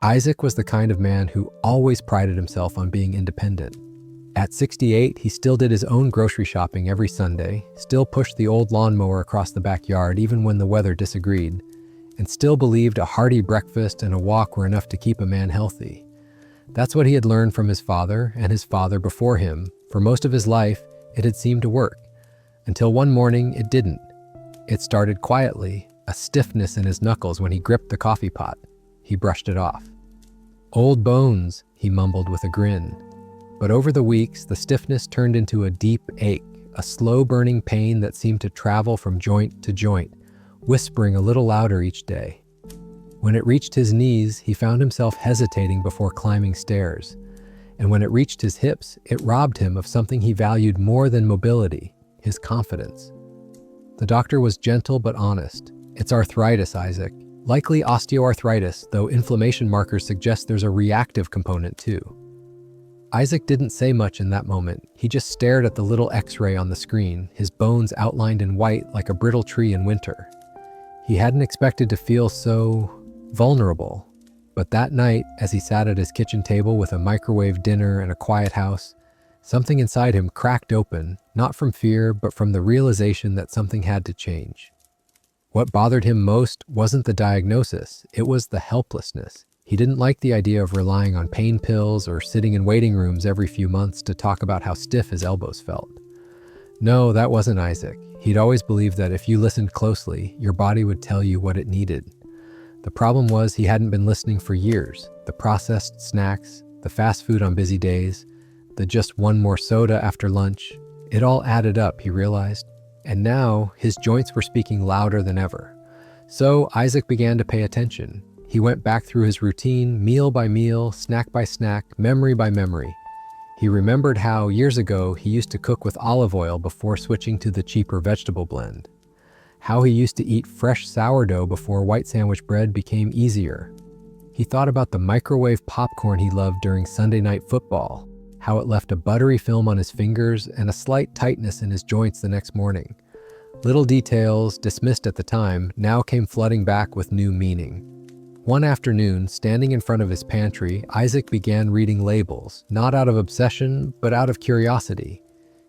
Isaac was the kind of man who always prided himself on being independent. At 68, he still did his own grocery shopping every Sunday, still pushed the old lawnmower across the backyard even when the weather disagreed, and still believed a hearty breakfast and a walk were enough to keep a man healthy. That's what he had learned from his father and his father before him. For most of his life, it had seemed to work. Until one morning, it didn't. It started quietly, a stiffness in his knuckles when he gripped the coffee pot. He brushed it off. "Old bones," he mumbled with a grin. But over the weeks, the stiffness turned into a deep ache, a slow-burning pain that seemed to travel from joint to joint, whispering a little louder each day. When it reached his knees, he found himself hesitating before climbing stairs. And when it reached his hips, it robbed him of something he valued more than mobility, his confidence. The doctor was gentle but honest. "It's arthritis, Isaac. Likely osteoarthritis, though inflammation markers suggest there's a reactive component too." Isaac didn't say much in that moment. He just stared at the little X-ray on the screen, his bones outlined in white like a brittle tree in winter. He hadn't expected to feel so vulnerable. But that night, as he sat at his kitchen table with a microwave dinner and a quiet house, something inside him cracked open, not from fear, but from the realization that something had to change. What bothered him most wasn't the diagnosis, it was the helplessness. He didn't like the idea of relying on pain pills or sitting in waiting rooms every few months to talk about how stiff his elbows felt. No, that wasn't Isaac. He'd always believed that if you listened closely, your body would tell you what it needed. The problem was he hadn't been listening for years. The processed snacks, the fast food on busy days, the just one more soda after lunch, it all added up, he realized. And now his joints were speaking louder than ever. So Isaac began to pay attention. He went back through his routine, meal by meal, snack by snack, memory by memory. He remembered how, years ago, he used to cook with olive oil before switching to the cheaper vegetable blend. How he used to eat fresh sourdough before white sandwich bread became easier. He thought about the microwave popcorn he loved during Sunday night football, how it left a buttery film on his fingers and a slight tightness in his joints the next morning. Little details, dismissed at the time, now came flooding back with new meaning. One afternoon, standing in front of his pantry, Isaac began reading labels, not out of obsession, but out of curiosity.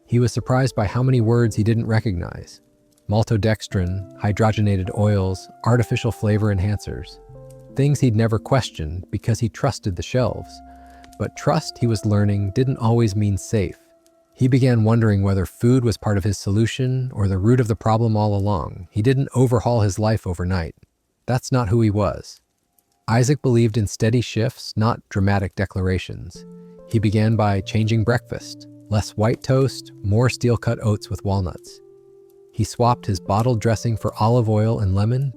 He was surprised by how many words he didn't recognize. Maltodextrin, hydrogenated oils, artificial flavor enhancers. Things he'd never questioned because he trusted the shelves. But trust, he was learning, didn't always mean safe. He began wondering whether food was part of his solution or the root of the problem all along. He didn't overhaul his life overnight. That's not who he was. Isaac believed in steady shifts, not dramatic declarations. He began by changing breakfast. Less white toast, more steel-cut oats with walnuts. He swapped his bottled dressing for olive oil and lemon.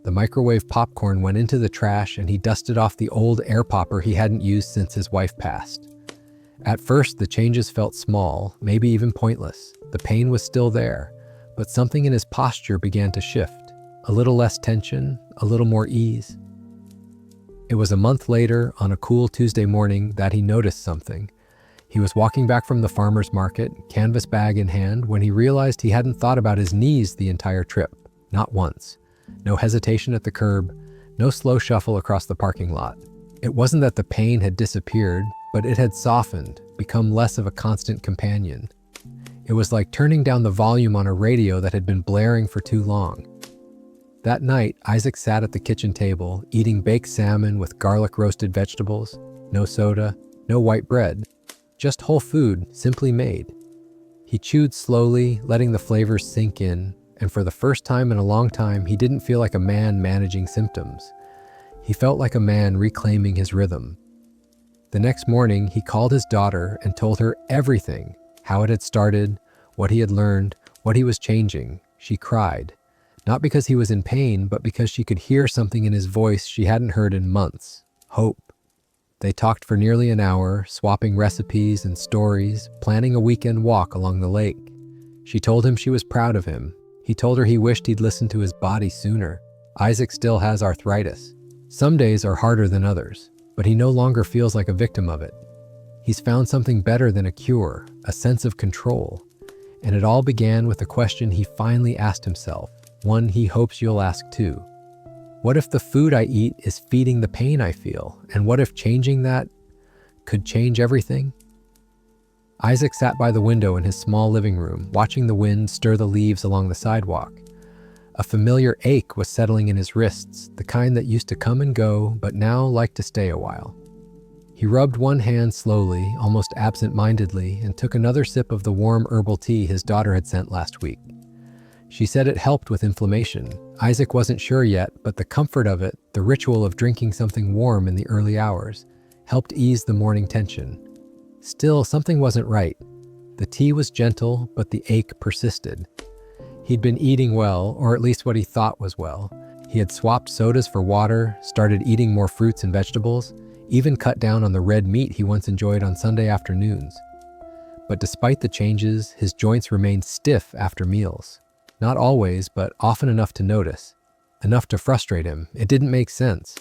The microwave popcorn went into the trash and he dusted off the old air popper he hadn't used since his wife passed. At first, the changes felt small, maybe even pointless. The pain was still there, but something in his posture began to shift. A little less tension, a little more ease. It was a month later, on a cool Tuesday morning, that he noticed something. He was walking back from the farmer's market, canvas bag in hand, when he realized he hadn't thought about his knees the entire trip. Not once. No hesitation at the curb, no slow shuffle across the parking lot. It wasn't that the pain had disappeared, but it had softened, become less of a constant companion. It was like turning down the volume on a radio that had been blaring for too long. That night, Isaac sat at the kitchen table, eating baked salmon with garlic roasted vegetables, no soda, no white bread, just whole food, simply made. He chewed slowly, letting the flavors sink in, and for the first time in a long time, he didn't feel like a man managing symptoms. He felt like a man reclaiming his rhythm. The next morning, he called his daughter and told her everything, how it had started, what he had learned, what he was changing. She cried. Not because he was in pain, but because she could hear something in his voice she hadn't heard in months. Hope. They talked for nearly an hour, swapping recipes and stories, planning a weekend walk along the lake. She told him she was proud of him. He told her he wished he'd listened to his body sooner. Isaac still has arthritis. Some days are harder than others, but he no longer feels like a victim of it. He's found something better than a cure, a sense of control. And it all began with a question he finally asked himself. One he hopes you'll ask too. What if the food I eat is feeding the pain I feel? And what if changing that could change everything? Isaac sat by the window in his small living room, watching the wind stir the leaves along the sidewalk. A familiar ache was settling in his wrists, the kind that used to come and go, but now liked to stay a while. He rubbed one hand slowly, almost absent-mindedly, and took another sip of the warm herbal tea his daughter had sent last week. She said it helped with inflammation. Isaac wasn't sure yet, but the comfort of it, the ritual of drinking something warm in the early hours, helped ease the morning tension. Still, something wasn't right. The tea was gentle, but the ache persisted. He'd been eating well, or at least what he thought was well. He had swapped sodas for water, started eating more fruits and vegetables, even cut down on the red meat he once enjoyed on Sunday afternoons. But despite the changes, his joints remained stiff after meals. Not always, but often enough to notice. Enough to frustrate him. It didn't make sense.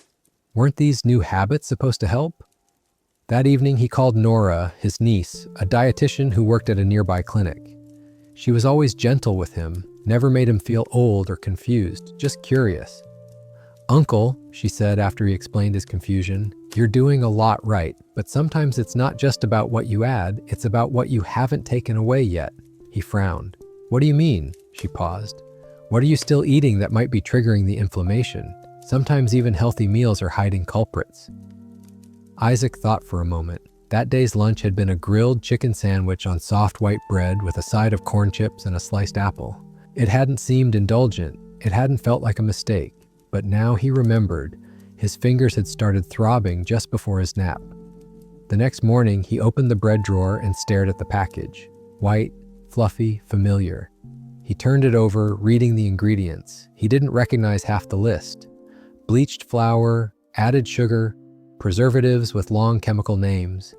Weren't these new habits supposed to help? That evening, he called Nora, his niece, a dietitian who worked at a nearby clinic. She was always gentle with him, never made him feel old or confused, just curious. "Uncle," she said after he explained his confusion, "you're doing a lot right, but sometimes it's not just about what you add, it's about what you haven't taken away yet." He frowned. "What do you mean?" She paused. "What are you still eating that might be triggering the inflammation? Sometimes even healthy meals are hiding culprits." Isaac thought for a moment. That day's lunch had been a grilled chicken sandwich on soft white bread with a side of corn chips and a sliced apple. It hadn't seemed indulgent. It hadn't felt like a mistake. But now he remembered. His fingers had started throbbing just before his nap. The next morning, he opened the bread drawer and stared at the package. White, fluffy, familiar. He turned it over, reading the ingredients. He didn't recognize half the list. Bleached flour, added sugar, preservatives with long chemical names.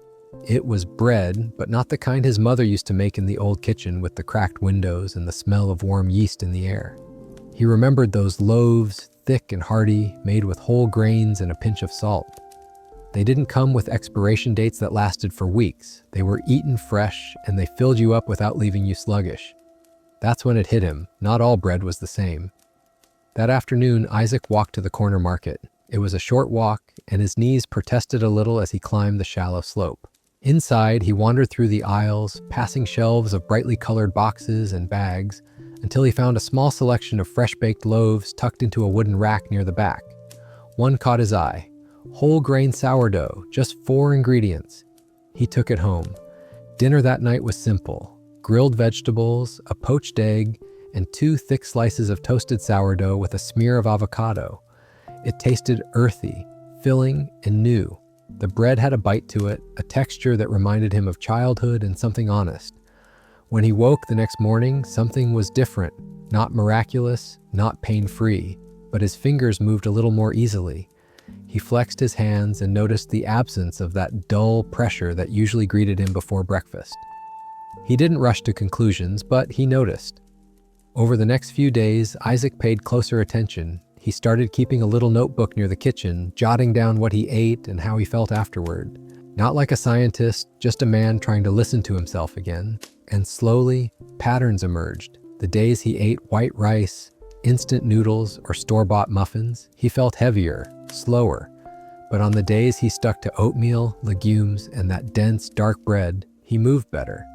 It was bread, but not the kind his mother used to make in the old kitchen with the cracked windows and the smell of warm yeast in the air. He remembered those loaves, thick and hearty, made with whole grains and a pinch of salt. They didn't come with expiration dates that lasted for weeks. They were eaten fresh, and they filled you up without leaving you sluggish. That's when it hit him. Not all bread was the same. That afternoon, Isaac walked to the corner market. It was a short walk, and his knees protested a little as he climbed the shallow slope. Inside, he wandered through the aisles, passing shelves of brightly colored boxes and bags, until he found a small selection of fresh-baked loaves tucked into a wooden rack near the back. One caught his eye. Whole grain sourdough, just 4 ingredients. He took it home. Dinner that night was simple. Grilled vegetables, a poached egg, and 2 thick slices of toasted sourdough with a smear of avocado. It tasted earthy, filling, and new. The bread had a bite to it, a texture that reminded him of childhood and something honest. When he woke the next morning, something was different. Not miraculous, not pain-free, but his fingers moved a little more easily. He flexed his hands and noticed the absence of that dull pressure that usually greeted him before breakfast. He didn't rush to conclusions, but he noticed. Over the next few days, Isaac paid closer attention. He started keeping a little notebook near the kitchen, jotting down what he ate and how he felt afterward. Not like a scientist, just a man trying to listen to himself again. And slowly, patterns emerged. The days he ate white rice, instant noodles, or store-bought muffins, he felt heavier, slower. But on the days he stuck to oatmeal, legumes, and that dense, dark bread, he moved better.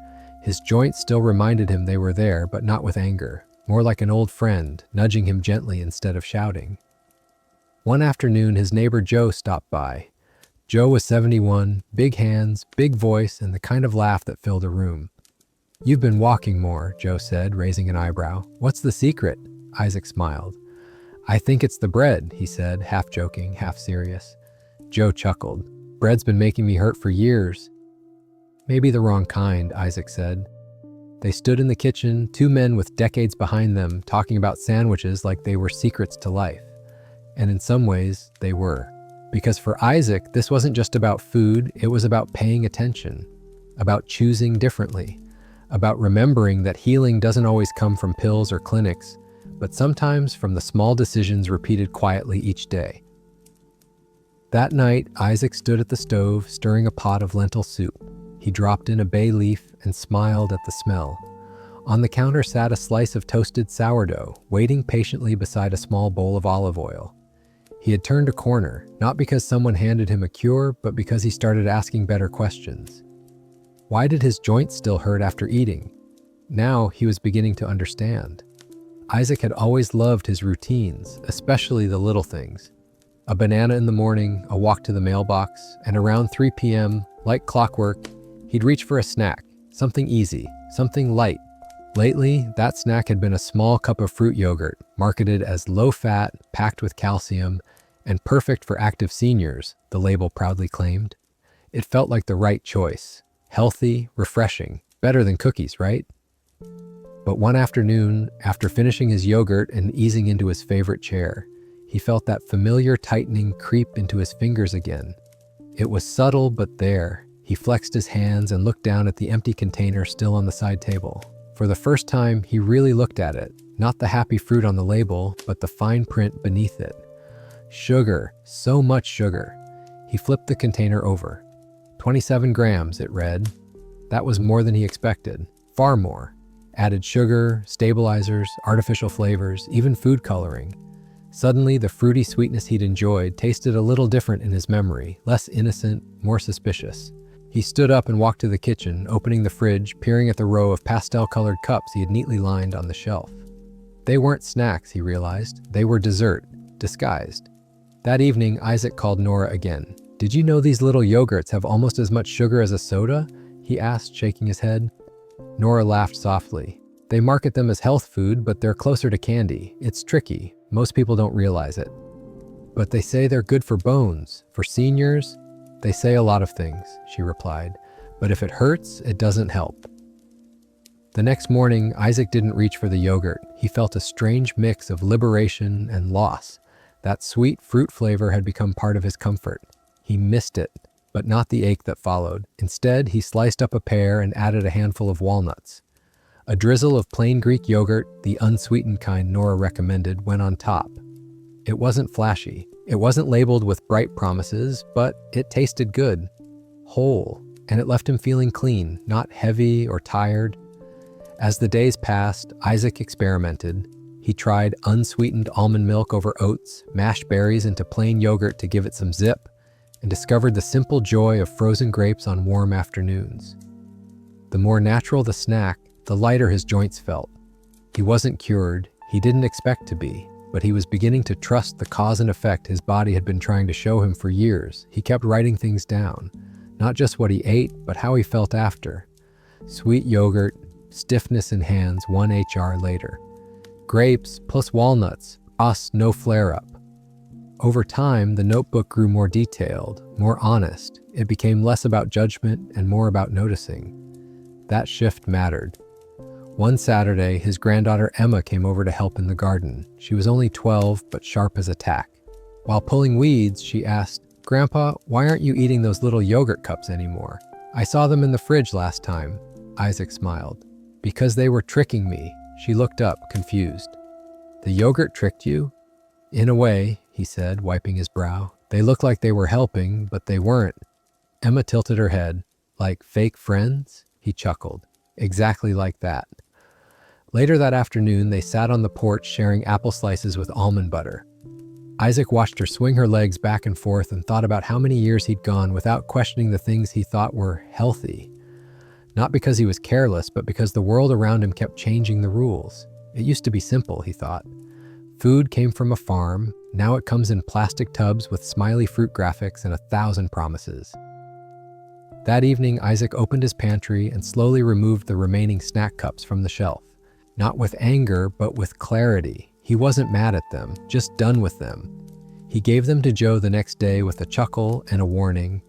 His joints still reminded him they were there, but not with anger. More like an old friend, nudging him gently instead of shouting. One afternoon, his neighbor Joe stopped by. Joe was 71, big hands, big voice, and the kind of laugh that filled a room. "You've been walking more," Joe said, raising an eyebrow. "What's the secret?" Isaac smiled. "I think it's the bread," he said, half joking, half serious. Joe chuckled. "Bread's been making me hurt for years." "Maybe the wrong kind," Isaac said. They stood in the kitchen, 2 men with decades behind them, talking about sandwiches like they were secrets to life. And in some ways, they were. Because for Isaac, this wasn't just about food, it was about paying attention, about choosing differently, about remembering that healing doesn't always come from pills or clinics, but sometimes from the small decisions repeated quietly each day. That night, Isaac stood at the stove, stirring a pot of lentil soup. He dropped in a bay leaf and smiled at the smell. On the counter sat a slice of toasted sourdough, waiting patiently beside a small bowl of olive oil. He had turned a corner, not because someone handed him a cure, but because he started asking better questions. Why did his joints still hurt after eating? Now he was beginning to understand. Isaac had always loved his routines, especially the little things. A banana in the morning, a walk to the mailbox, and around 3 p.m., like clockwork, he'd reach for a snack, something easy, something light. Lately, that snack had been a small cup of fruit yogurt, marketed as low-fat, packed with calcium, and perfect for active seniors, the label proudly claimed. It felt like the right choice. Healthy, refreshing, better than cookies, right? But one afternoon, after finishing his yogurt and easing into his favorite chair, he felt that familiar tightening creep into his fingers again. It was subtle, but there. He flexed his hands and looked down at the empty container still on the side table. For the first time, he really looked at it, not the happy fruit on the label, but the fine print beneath it. Sugar, so much sugar. He flipped the container over. 27 grams, it read. That was more than he expected, far more. Added sugar, stabilizers, artificial flavors, even food coloring. Suddenly, the fruity sweetness he'd enjoyed tasted a little different in his memory, less innocent, more suspicious. He stood up and walked to the kitchen, opening the fridge, peering at the row of pastel-colored cups he had neatly lined on the shelf. They weren't snacks, he realized. They were dessert, disguised. That evening, Isaac called Nora again. "Did you know these little yogurts have almost as much sugar as a soda?" he asked, shaking his head. Nora laughed softly. "They market them as health food, but they're closer to candy. It's tricky. Most people don't realize it. But they say they're good for bones, for seniors." "They say a lot of things," she replied. "But if it hurts, it doesn't help." The next morning, Isaac didn't reach for the yogurt. He felt a strange mix of liberation and loss. That sweet fruit flavor had become part of his comfort. He missed it, but not the ache that followed. Instead, he sliced up a pear and added a handful of walnuts. A drizzle of plain Greek yogurt, the unsweetened kind Nora recommended, went on top. It wasn't flashy. It wasn't labeled with bright promises, but it tasted good, whole, and it left him feeling clean, not heavy or tired. As the days passed, Isaac experimented. He tried unsweetened almond milk over oats, mashed berries into plain yogurt to give it some zip, and discovered the simple joy of frozen grapes on warm afternoons. The more natural the snack, the lighter his joints felt. He wasn't cured, he didn't expect to be, but he was beginning to trust the cause and effect his body had been trying to show him for years. He kept writing things down, not just what he ate, but how he felt after. Sweet yogurt, stiffness in hands 1 HR later. Grapes plus walnuts, no flare-up. Over time, the notebook grew more detailed, more honest. It became less about judgment and more about noticing. That shift mattered. One Saturday, his granddaughter Emma came over to help in the garden. She was only 12, but sharp as a tack. While pulling weeds, she asked, "Grandpa, why aren't you eating those little yogurt cups anymore? I saw them in the fridge last time." Isaac smiled. "Because they were tricking me." She looked up, confused. "The yogurt tricked you?" "In a way," he said, wiping his brow. "They looked like they were helping, but they weren't." Emma tilted her head. "Like fake friends?" He chuckled. "Exactly like that." Later that afternoon, they sat on the porch sharing apple slices with almond butter. Isaac watched her swing her legs back and forth and thought about how many years he'd gone without questioning the things he thought were healthy. Not because he was careless, but because the world around him kept changing the rules. It used to be simple, he thought. Food came from a farm. Now it comes in plastic tubs with smiley fruit graphics and 1,000 promises. That evening, Isaac opened his pantry and slowly removed the remaining snack cups from the shelf. Not with anger, but with clarity. He wasn't mad at them, just done with them. He gave them to Joe the next day with a chuckle and a warning.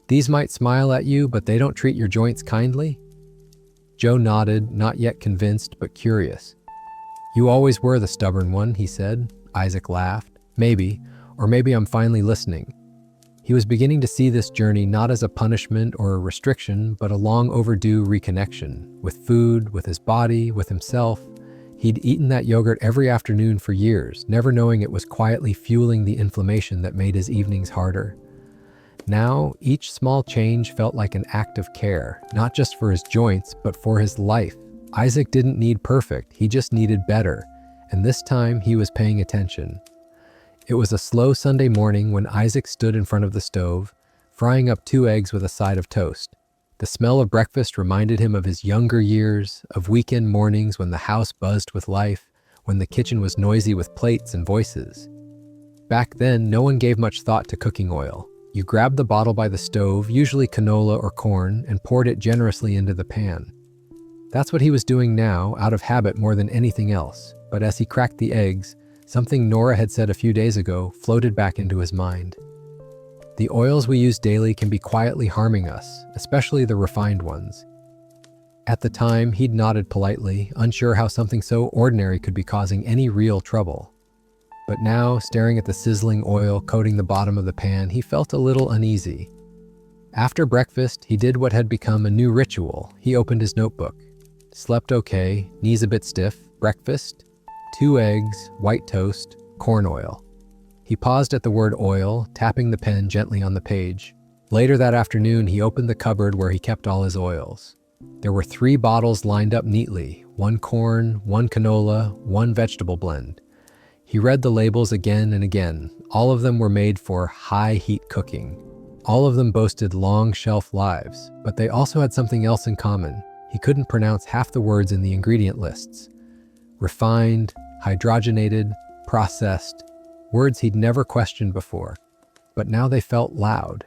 "These might smile at you, but they don't treat your joints kindly?" Joe nodded, not yet convinced, but curious. "You always were the stubborn one," he said. Isaac laughed. "Maybe, or maybe I'm finally listening." He was beginning to see this journey not as a punishment or a restriction, but a long overdue reconnection, with food, with his body, with himself. He'd eaten that yogurt every afternoon for years, never knowing it was quietly fueling the inflammation that made his evenings harder. Now, each small change felt like an act of care, not just for his joints, but for his life. Isaac didn't need perfect, he just needed better, and this time he was paying attention. It was a slow Sunday morning when Isaac stood in front of the stove, frying up 2 eggs with a side of toast. The smell of breakfast reminded him of his younger years, of weekend mornings when the house buzzed with life, when the kitchen was noisy with plates and voices. Back then, no one gave much thought to cooking oil. You grabbed the bottle by the stove, usually canola or corn, and poured it generously into the pan. That's what he was doing now, out of habit more than anything else. But as he cracked the eggs, something Nora had said a few days ago floated back into his mind. The oils we use daily can be quietly harming us, especially the refined ones. At the time, he'd nodded politely, unsure how something so ordinary could be causing any real trouble. But now, staring at the sizzling oil coating the bottom of the pan, he felt a little uneasy. After breakfast, he did what had become a new ritual. He opened his notebook. Slept okay, knees a bit stiff, breakfast, 2 eggs, white toast, corn oil. He paused at the word oil, tapping the pen gently on the page. Later that afternoon, he opened the cupboard where he kept all his oils. There were 3 bottles lined up neatly, 1 corn, 1 canola, 1 vegetable blend. He read the labels again and again. All of them were made for high-heat cooking. All of them boasted long shelf lives, but they also had something else in common. He couldn't pronounce half the words in the ingredient lists. Refined, hydrogenated, processed, words he'd never questioned before, but now they felt loud.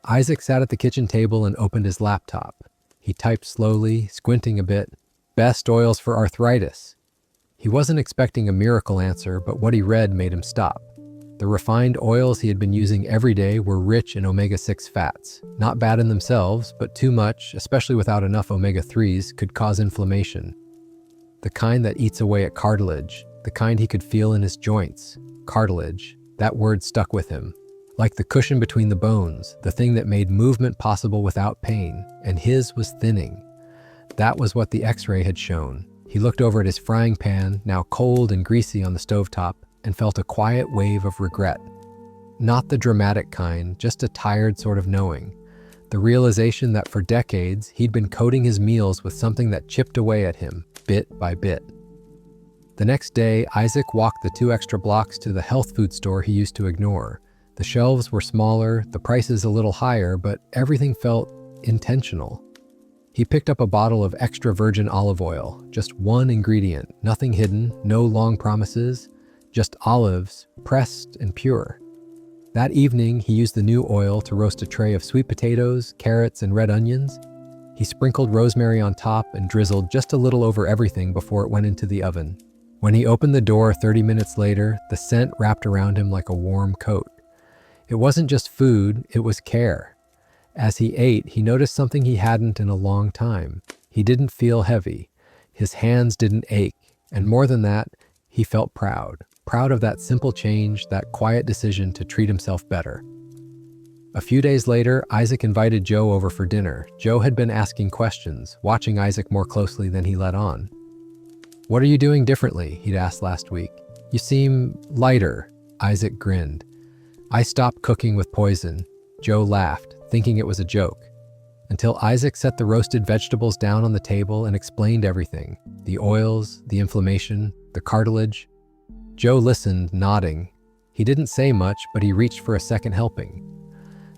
Isaac sat at the kitchen table and opened his laptop. He typed slowly, squinting a bit. Best oils for arthritis. He wasn't expecting a miracle answer, but what he read made him stop. The refined oils he had been using every day were rich in omega-6 fats. Not bad in themselves, but too much, especially without enough omega-3s, could cause inflammation. The kind that eats away at cartilage, the kind he could feel in his joints. Cartilage, that word stuck with him. Like the cushion between the bones, the thing that made movement possible without pain, and his was thinning. That was what the X-ray had shown. He looked over at his frying pan, now cold and greasy on the stovetop, and felt a quiet wave of regret. Not the dramatic kind, just a tired sort of knowing. The realization that for decades, he'd been coating his meals with something that chipped away at him, bit by bit. The next day, Isaac walked the 2 extra blocks to the health food store he used to ignore. The shelves were smaller, the prices a little higher, but everything felt intentional. He picked up a bottle of extra virgin olive oil, just 1 ingredient, nothing hidden, no long promises, just olives, pressed and pure. That evening, he used the new oil to roast a tray of sweet potatoes, carrots, and red onions. He sprinkled rosemary on top and drizzled just a little over everything before it went into the oven. When he opened the door 30 minutes later, the scent wrapped around him like a warm coat. It wasn't just food, it was care. As he ate, he noticed something he hadn't in a long time. He didn't feel heavy. His hands didn't ache. And more than that, he felt proud. Proud of that simple change, that quiet decision to treat himself better. A few days later, Isaac invited Joe over for dinner. Joe had been asking questions, watching Isaac more closely than he let on. "What are you doing differently?" he'd asked last week. "You seem lighter." Isaac grinned. "I stopped cooking with poison." Joe laughed, thinking it was a joke, until Isaac set the roasted vegetables down on the table and explained everything. The oils, the inflammation, the cartilage. Joe listened, nodding. He didn't say much, but he reached for a second helping.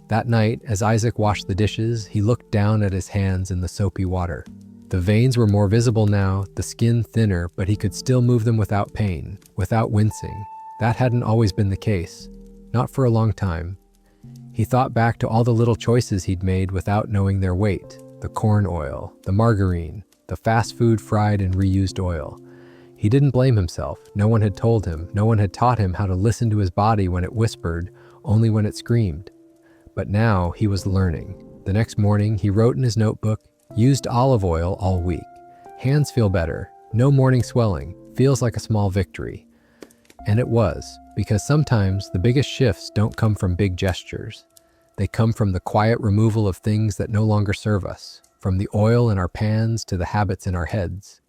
That night, as Isaac washed the dishes, he looked down at his hands in the soapy water. The veins were more visible now, the skin thinner, but he could still move them without pain, without wincing. That hadn't always been the case. Not for a long time. He thought back to all the little choices he'd made without knowing their weight. The corn oil, the margarine, the fast food fried and reused oil. He didn't blame himself. No one had told him. No one had taught him how to listen to his body when it whispered, only when it screamed. But now he was learning. The next morning, he wrote in his notebook, "Used olive oil all week. Hands feel better. No morning swelling. Feels like a small victory." And it was, because sometimes the biggest shifts don't come from big gestures. They come from the quiet removal of things that no longer serve us, from the oil in our pans to the habits in our heads.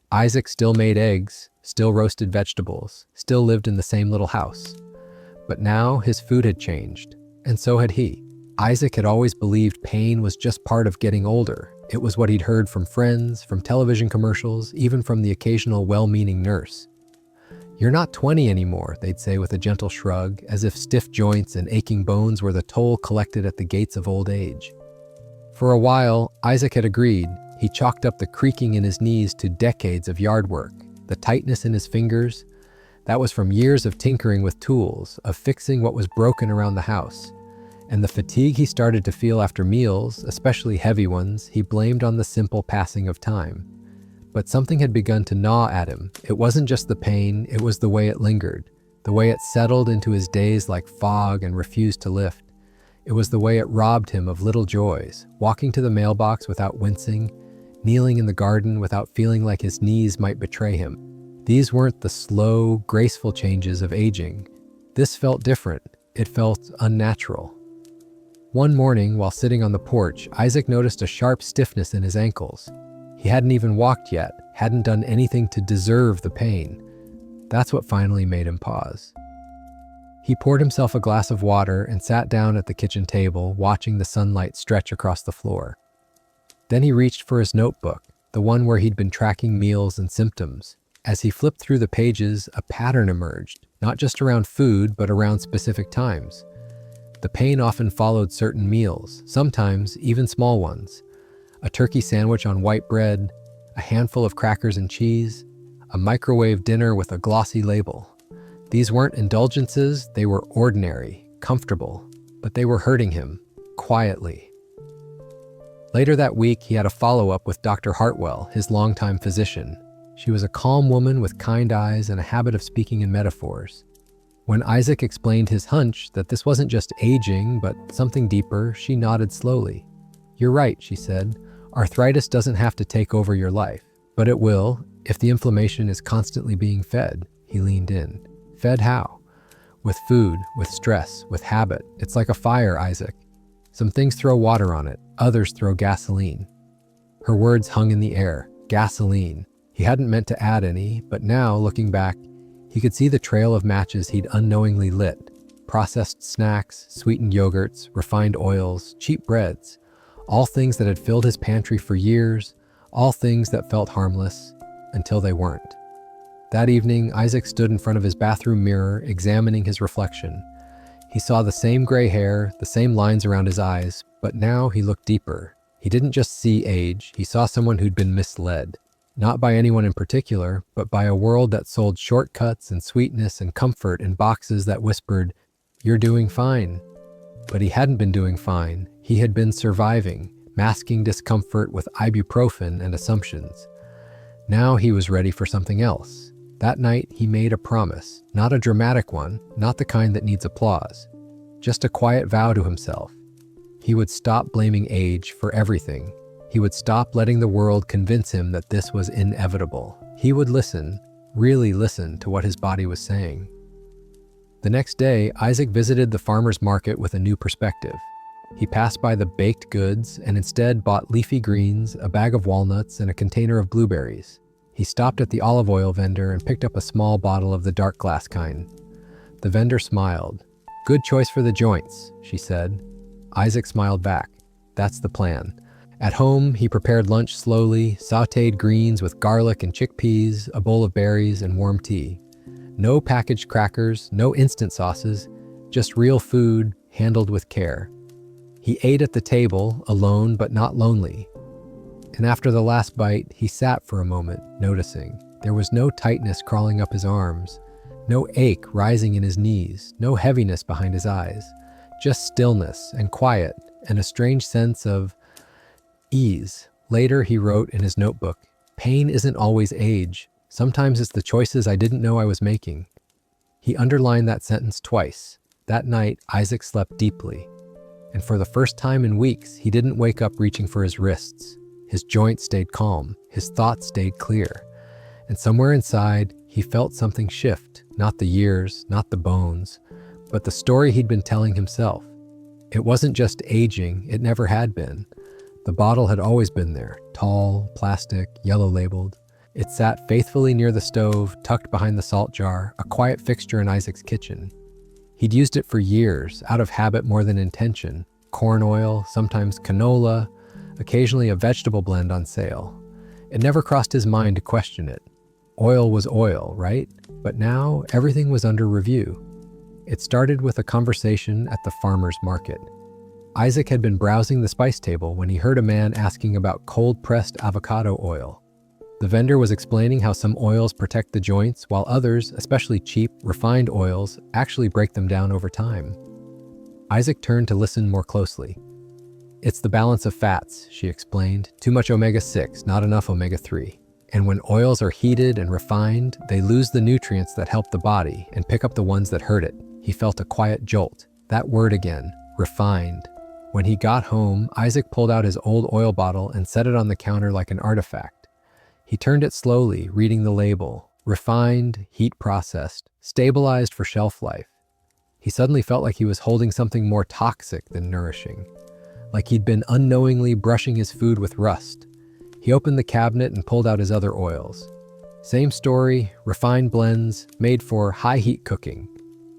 Isaac still made eggs, still roasted vegetables, still lived in the same little house. But now his food had changed, and so had he. Isaac had always believed pain was just part of getting older. It was what he'd heard from friends, from television commercials, even from the occasional well-meaning nurse. "You're not 20 anymore," they'd say with a gentle shrug, as if stiff joints and aching bones were the toll collected at the gates of old age. For a while, Isaac had agreed. He chalked up the creaking in his knees to decades of yard work, the tightness in his fingers. That was from years of tinkering with tools, of fixing what was broken around the house. And the fatigue he started to feel after meals, especially heavy ones, he blamed on the simple passing of time. But something had begun to gnaw at him. It wasn't just the pain, it was the way it lingered, the way it settled into his days like fog and refused to lift. It was the way it robbed him of little joys, walking to the mailbox without wincing, kneeling in the garden without feeling like his knees might betray him. These weren't the slow, graceful changes of aging. This felt different. It felt unnatural. One morning, while sitting on the porch, Isaac noticed a sharp stiffness in his ankles. He hadn't even walked yet, hadn't done anything to deserve the pain. That's what finally made him pause. He poured himself a glass of water and sat down at the kitchen table, watching the sunlight stretch across the floor. Then he reached for his notebook, the one where he'd been tracking meals and symptoms. As he flipped through the pages, a pattern emerged, not just around food, but around specific times. The pain often followed certain meals, sometimes even small ones. A turkey sandwich on white bread, a handful of crackers and cheese, a microwave dinner with a glossy label. These weren't indulgences, they were ordinary, comfortable, but they were hurting him, quietly. Later that week, he had a follow-up with Dr. Hartwell, his longtime physician. She was a calm woman with kind eyes and a habit of speaking in metaphors. When Isaac explained his hunch that this wasn't just aging, but something deeper, she nodded slowly. "You're right," she said. "Arthritis doesn't have to take over your life, but it will if the inflammation is constantly being fed." He leaned in. "Fed how?" "With food, with stress, with habit. It's like a fire, Isaac. Some things throw water on it, others throw gasoline." Her words hung in the air. Gasoline. He hadn't meant to add any, but now, looking back, he could see the trail of matches he'd unknowingly lit. Processed snacks, sweetened yogurts, refined oils, cheap breads. All things that had filled his pantry for years, all things that felt harmless, until they weren't. That evening, Isaac stood in front of his bathroom mirror, examining his reflection. He saw the same gray hair, the same lines around his eyes, but now he looked deeper. He didn't just see age, he saw someone who'd been misled. Not by anyone in particular, but by a world that sold shortcuts and sweetness and comfort in boxes that whispered, "You're doing fine." But he hadn't been doing fine. He had been surviving, masking discomfort with ibuprofen and assumptions. Now he was ready for something else. That night, he made a promise, not a dramatic one, not the kind that needs applause, just a quiet vow to himself. He would stop blaming age for everything. He would stop letting the world convince him that this was inevitable. He would listen, really listen to what his body was saying. The next day, Isaac visited the farmer's market with a new perspective. He passed by the baked goods and instead bought leafy greens, a bag of walnuts, and a container of blueberries. He stopped at the olive oil vendor and picked up a small bottle of the dark glass kind. The vendor smiled. "Good choice for the joints," she said. Isaac smiled back. That's the plan. At home, he prepared lunch slowly, sautéed greens with garlic and chickpeas, a bowl of berries, and warm tea. No packaged crackers, no instant sauces, just real food, handled with care. He ate at the table, alone but not lonely. And after the last bite, he sat for a moment, noticing. There was no tightness crawling up his arms, no ache rising in his knees, no heaviness behind his eyes, just stillness and quiet and a strange sense of ease. Later, he wrote in his notebook, "Pain isn't always age. Sometimes it's the choices I didn't know I was making." He underlined that sentence twice. That night, Isaac slept deeply. And for the first time in weeks, he didn't wake up reaching for his wrists. His joints stayed calm. His thoughts stayed clear. And somewhere inside, he felt something shift. Not the years, not the bones, but the story he'd been telling himself. It wasn't just aging. It never had been. The bottle had always been there, tall, plastic, yellow labeled. It sat faithfully near the stove, tucked behind the salt jar, a quiet fixture in Isaac's kitchen. He'd used it for years, out of habit more than intention. Corn oil, sometimes canola, occasionally a vegetable blend on sale. It never crossed his mind to question it. Oil was oil, right? But now everything was under review. It started with a conversation at the farmer's market. Isaac had been browsing the spice table when he heard a man asking about cold-pressed avocado oil. The vendor was explaining how some oils protect the joints, while others, especially cheap, refined oils, actually break them down over time. Isaac turned to listen more closely. "It's the balance of fats," she explained. "Too much omega-6, not enough omega-3. And when oils are heated and refined, they lose the nutrients that help the body and pick up the ones that hurt it." He felt a quiet jolt. That word again, refined. When he got home, Isaac pulled out his old oil bottle and set it on the counter like an artifact. He turned it slowly, reading the label. Refined, heat processed, stabilized for shelf life. He suddenly felt like he was holding something more toxic than nourishing. Like he'd been unknowingly brushing his food with rust. He opened the cabinet and pulled out his other oils. Same story, refined blends, made for high heat cooking.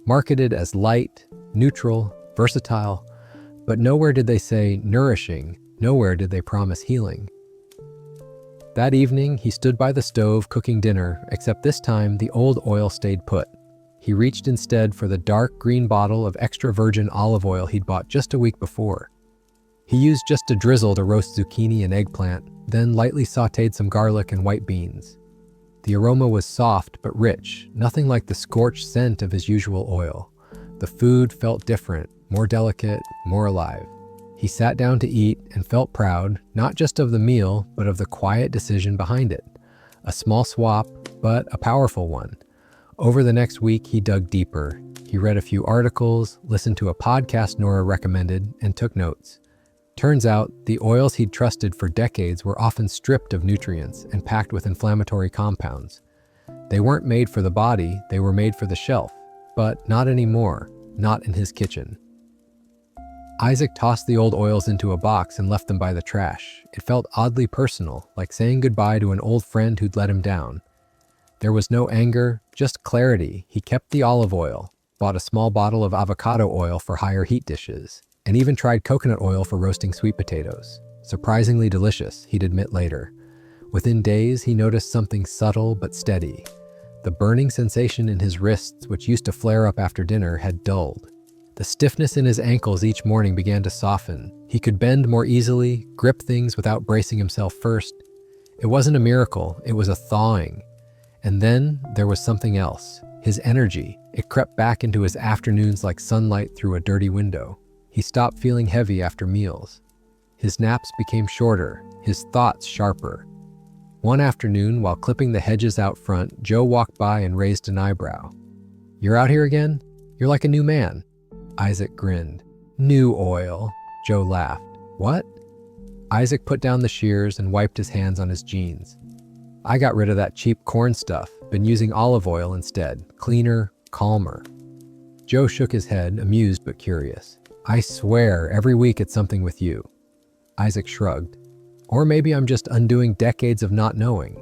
Marketed as light, neutral, versatile, but nowhere did they say nourishing, nowhere did they promise healing. That evening, he stood by the stove cooking dinner, except this time the old oil stayed put. He reached instead for the dark green bottle of extra virgin olive oil he'd bought just a week before. He used just a drizzle to roast zucchini and eggplant, then lightly sautéed some garlic and white beans. The aroma was soft but rich, nothing like the scorched scent of his usual oil. The food felt different, more delicate, more alive. He sat down to eat and felt proud, not just of the meal, but of the quiet decision behind it. A small swap, but a powerful one. Over the next week, he dug deeper. He read a few articles, listened to a podcast Nora recommended, and took notes. Turns out, the oils he'd trusted for decades were often stripped of nutrients and packed with inflammatory compounds. They weren't made for the body, they were made for the shelf. But not anymore, not in his kitchen. Isaac tossed the old oils into a box and left them by the trash. It felt oddly personal, like saying goodbye to an old friend who'd let him down. There was no anger, just clarity. He kept the olive oil, bought a small bottle of avocado oil for higher heat dishes, and even tried coconut oil for roasting sweet potatoes. Surprisingly delicious, he'd admit later. Within days, he noticed something subtle but steady. The burning sensation in his wrists, which used to flare up after dinner, had dulled. The stiffness in his ankles each morning began to soften. He could bend more easily, grip things without bracing himself first. It wasn't a miracle, it was a thawing. And then there was something else. His energy. It crept back into his afternoons like sunlight through a dirty window. He stopped feeling heavy after meals. His naps became shorter, his thoughts sharper. One afternoon, while clipping the hedges out front, Joe walked by and raised an eyebrow. "You're out here again? You're like a new man." Isaac grinned. "New oil," Joe laughed. "What?" Isaac put down the shears and wiped his hands on his jeans. "I got rid of that cheap corn stuff, been using olive oil instead. Cleaner, calmer." Joe shook his head, amused but curious. "I swear, every week it's something with you." Isaac shrugged. "Or maybe I'm just undoing decades of not knowing."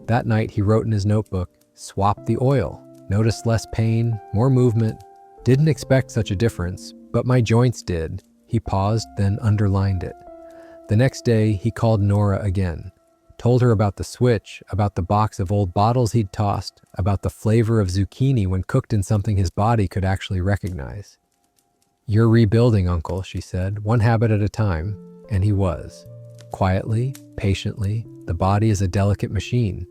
That night he wrote in his notebook, "Swap the oil. Noticed less pain, more movement. Didn't expect such a difference, but my joints did." He paused, then underlined it. The next day, he called Nora again. Told her about the switch, about the box of old bottles he'd tossed, about the flavor of zucchini when cooked in something his body could actually recognize. "You're rebuilding, Uncle," she said, "one habit at a time." And he was. Quietly, patiently, the body is a delicate machine.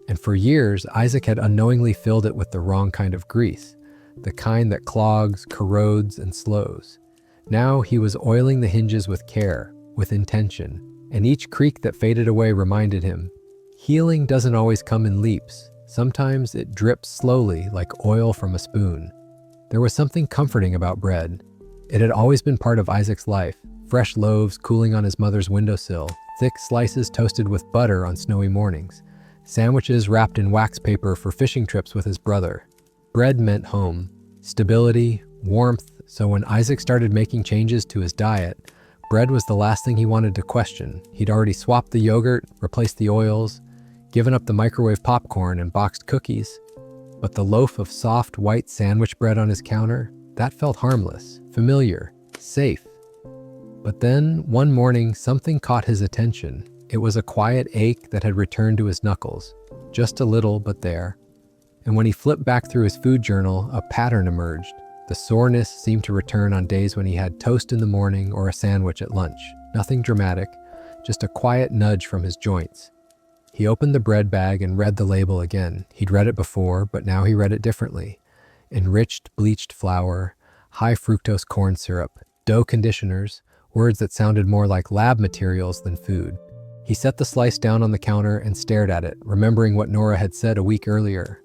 And for years, Isaac had unknowingly filled it with the wrong kind of grease, the kind that clogs, corrodes, and slows. Now he was oiling the hinges with care, with intention, and each creak that faded away reminded him, healing doesn't always come in leaps. Sometimes it drips slowly like oil from a spoon. There was something comforting about bread. It had always been part of Isaac's life, fresh loaves cooling on his mother's windowsill, thick slices toasted with butter on snowy mornings, sandwiches wrapped in wax paper for fishing trips with his brother. Bread meant home, stability, warmth, so when Isaac started making changes to his diet, bread was the last thing he wanted to question. He'd already swapped the yogurt, replaced the oils, given up the microwave popcorn and boxed cookies. But the loaf of soft white sandwich bread on his counter, that felt harmless, familiar, safe. But then, one morning, something caught his attention. It was a quiet ache that had returned to his knuckles. just a little, but there. And when he flipped back through his food journal, a pattern emerged. The soreness seemed to return on days when he had toast in the morning or a sandwich at lunch. Nothing dramatic, just a quiet nudge from his joints. He opened the bread bag and read the label again. He'd read it before, but now he read it differently. Enriched bleached flour, high fructose corn syrup, dough conditioners, words that sounded more like lab materials than food. He set the slice down on the counter and stared at it, remembering what Nora had said a week earlier.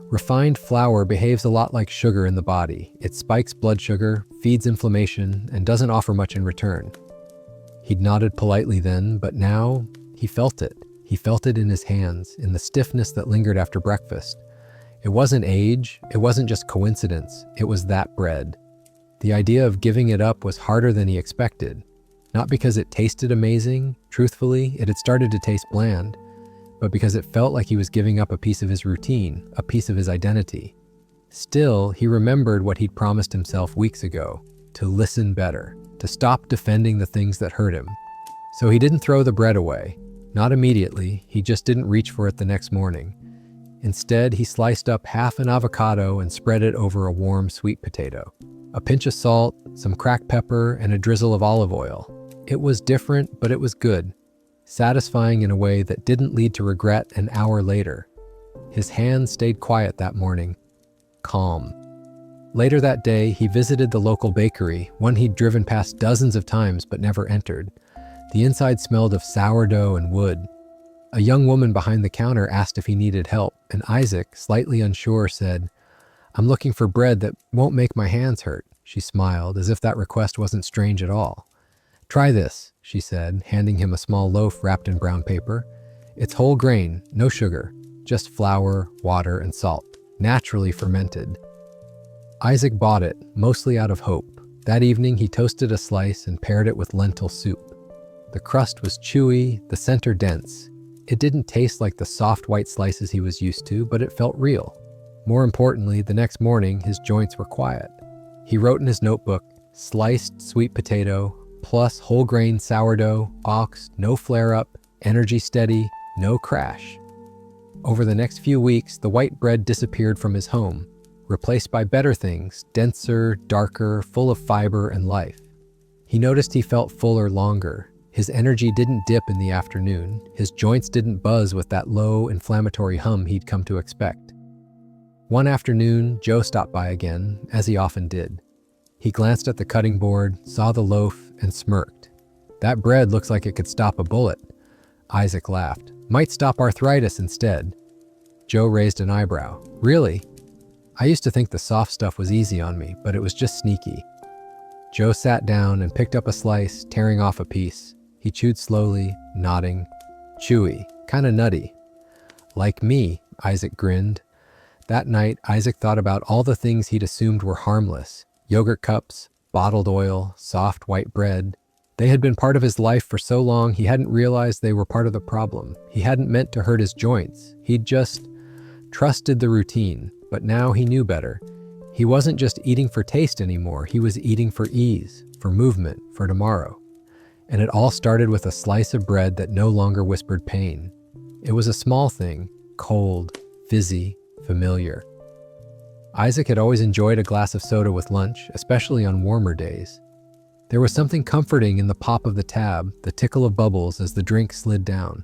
Refined flour behaves a lot like sugar in the body. It spikes blood sugar, feeds inflammation, and doesn't offer much in return. He'd nodded politely then, but now he felt it. He felt it in his hands, in the stiffness that lingered after breakfast. It wasn't age, it wasn't just coincidence, it was that bread. The idea of giving it up was harder than he expected. Not because it tasted amazing, truthfully, it had started to taste bland, but because it felt like he was giving up a piece of his routine, a piece of his identity. Still, he remembered what he'd promised himself weeks ago, to listen better, to stop defending the things that hurt him. So he didn't throw the bread away. Not immediately, he just didn't reach for it the next morning. Instead, he sliced up half an avocado and spread it over a warm sweet potato. A pinch of salt, some cracked pepper, and a drizzle of olive oil. It was different, but it was good. Satisfying in a way that didn't lead to regret an hour later. His hands stayed quiet that morning, calm. Later that day, he visited the local bakery, one he'd driven past dozens of times but never entered. The inside smelled of sourdough and wood. A young woman behind the counter asked if he needed help, and Isaac, slightly unsure, said, "I'm looking for bread that won't make my hands hurt." She smiled, as if that request wasn't strange at all. "Try this," she said, handing him a small loaf wrapped in brown paper. "It's whole grain, no sugar, just flour, water, and salt, naturally fermented." Isaac bought it, mostly out of hope. That evening, he toasted a slice and paired it with lentil soup. The crust was chewy, the center dense. It didn't taste like the soft white slices he was used to, but it felt real. More importantly, the next morning, his joints were quiet. He wrote in his notebook, "Sliced sweet potato, plus whole grain sourdough, ox, no flare-up, energy steady, no crash." Over the next few weeks, the white bread disappeared from his home, replaced by better things, denser, darker, full of fiber and life. He noticed he felt fuller longer. His energy didn't dip in the afternoon. His joints didn't buzz with that low, inflammatory hum he'd come to expect. One afternoon, Joe stopped by again, as he often did. He glanced at the cutting board, saw the loaf, and smirked. "That bread looks like it could stop a bullet." Isaac laughed. "Might stop arthritis instead." Joe raised an eyebrow. "Really? I used to think the soft stuff was easy on me, but it was just sneaky." Joe sat down and picked up a slice, tearing off a piece. He chewed slowly, nodding. "Chewy, kinda nutty." "Like me," Isaac grinned. That night, Isaac thought about all the things he'd assumed were harmless. Yogurt cups, bottled oil, soft white bread. They had been part of his life for so long he hadn't realized they were part of the problem. He hadn't meant to hurt his joints. He'd just trusted the routine, but now he knew better. He wasn't just eating for taste anymore. He was eating for ease, for movement, for tomorrow. And it all started with a slice of bread that no longer whispered pain. It was a small thing, cold, fizzy, familiar. Isaac had always enjoyed a glass of soda with lunch, especially on warmer days. There was something comforting in the pop of the tab, the tickle of bubbles as the drink slid down.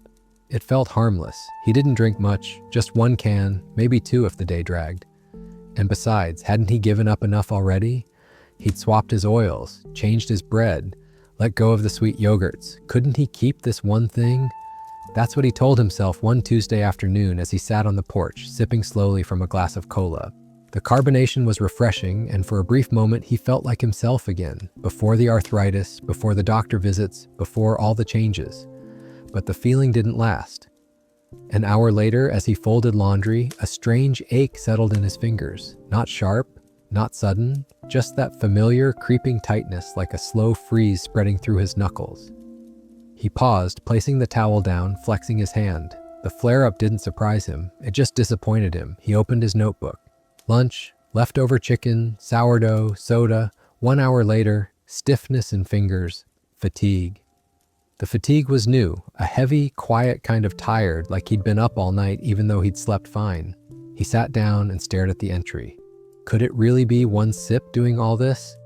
It felt harmless. He didn't drink much, just one can, maybe two if the day dragged. And besides, hadn't he given up enough already? He'd swapped his oils, changed his bread, let go of the sweet yogurts. Couldn't he keep this one thing? That's what he told himself one Tuesday afternoon as he sat on the porch, sipping slowly from a glass of cola. The carbonation was refreshing, and for a brief moment he felt like himself again, before the arthritis, before the doctor visits, before all the changes. But the feeling didn't last. An hour later, as he folded laundry, a strange ache settled in his fingers. Not sharp, not sudden, just that familiar, creeping tightness like a slow freeze spreading through his knuckles. He paused, placing the towel down, flexing his hand. The flare-up didn't surprise him, it just disappointed him. He opened his notebook. Lunch, leftover chicken, sourdough, soda. 1 hour later, stiffness in fingers, fatigue. The fatigue was new, a heavy, quiet kind of tired, like he'd been up all night even though he'd slept fine. He sat down and stared at the entry. Could it really be one sip doing all this?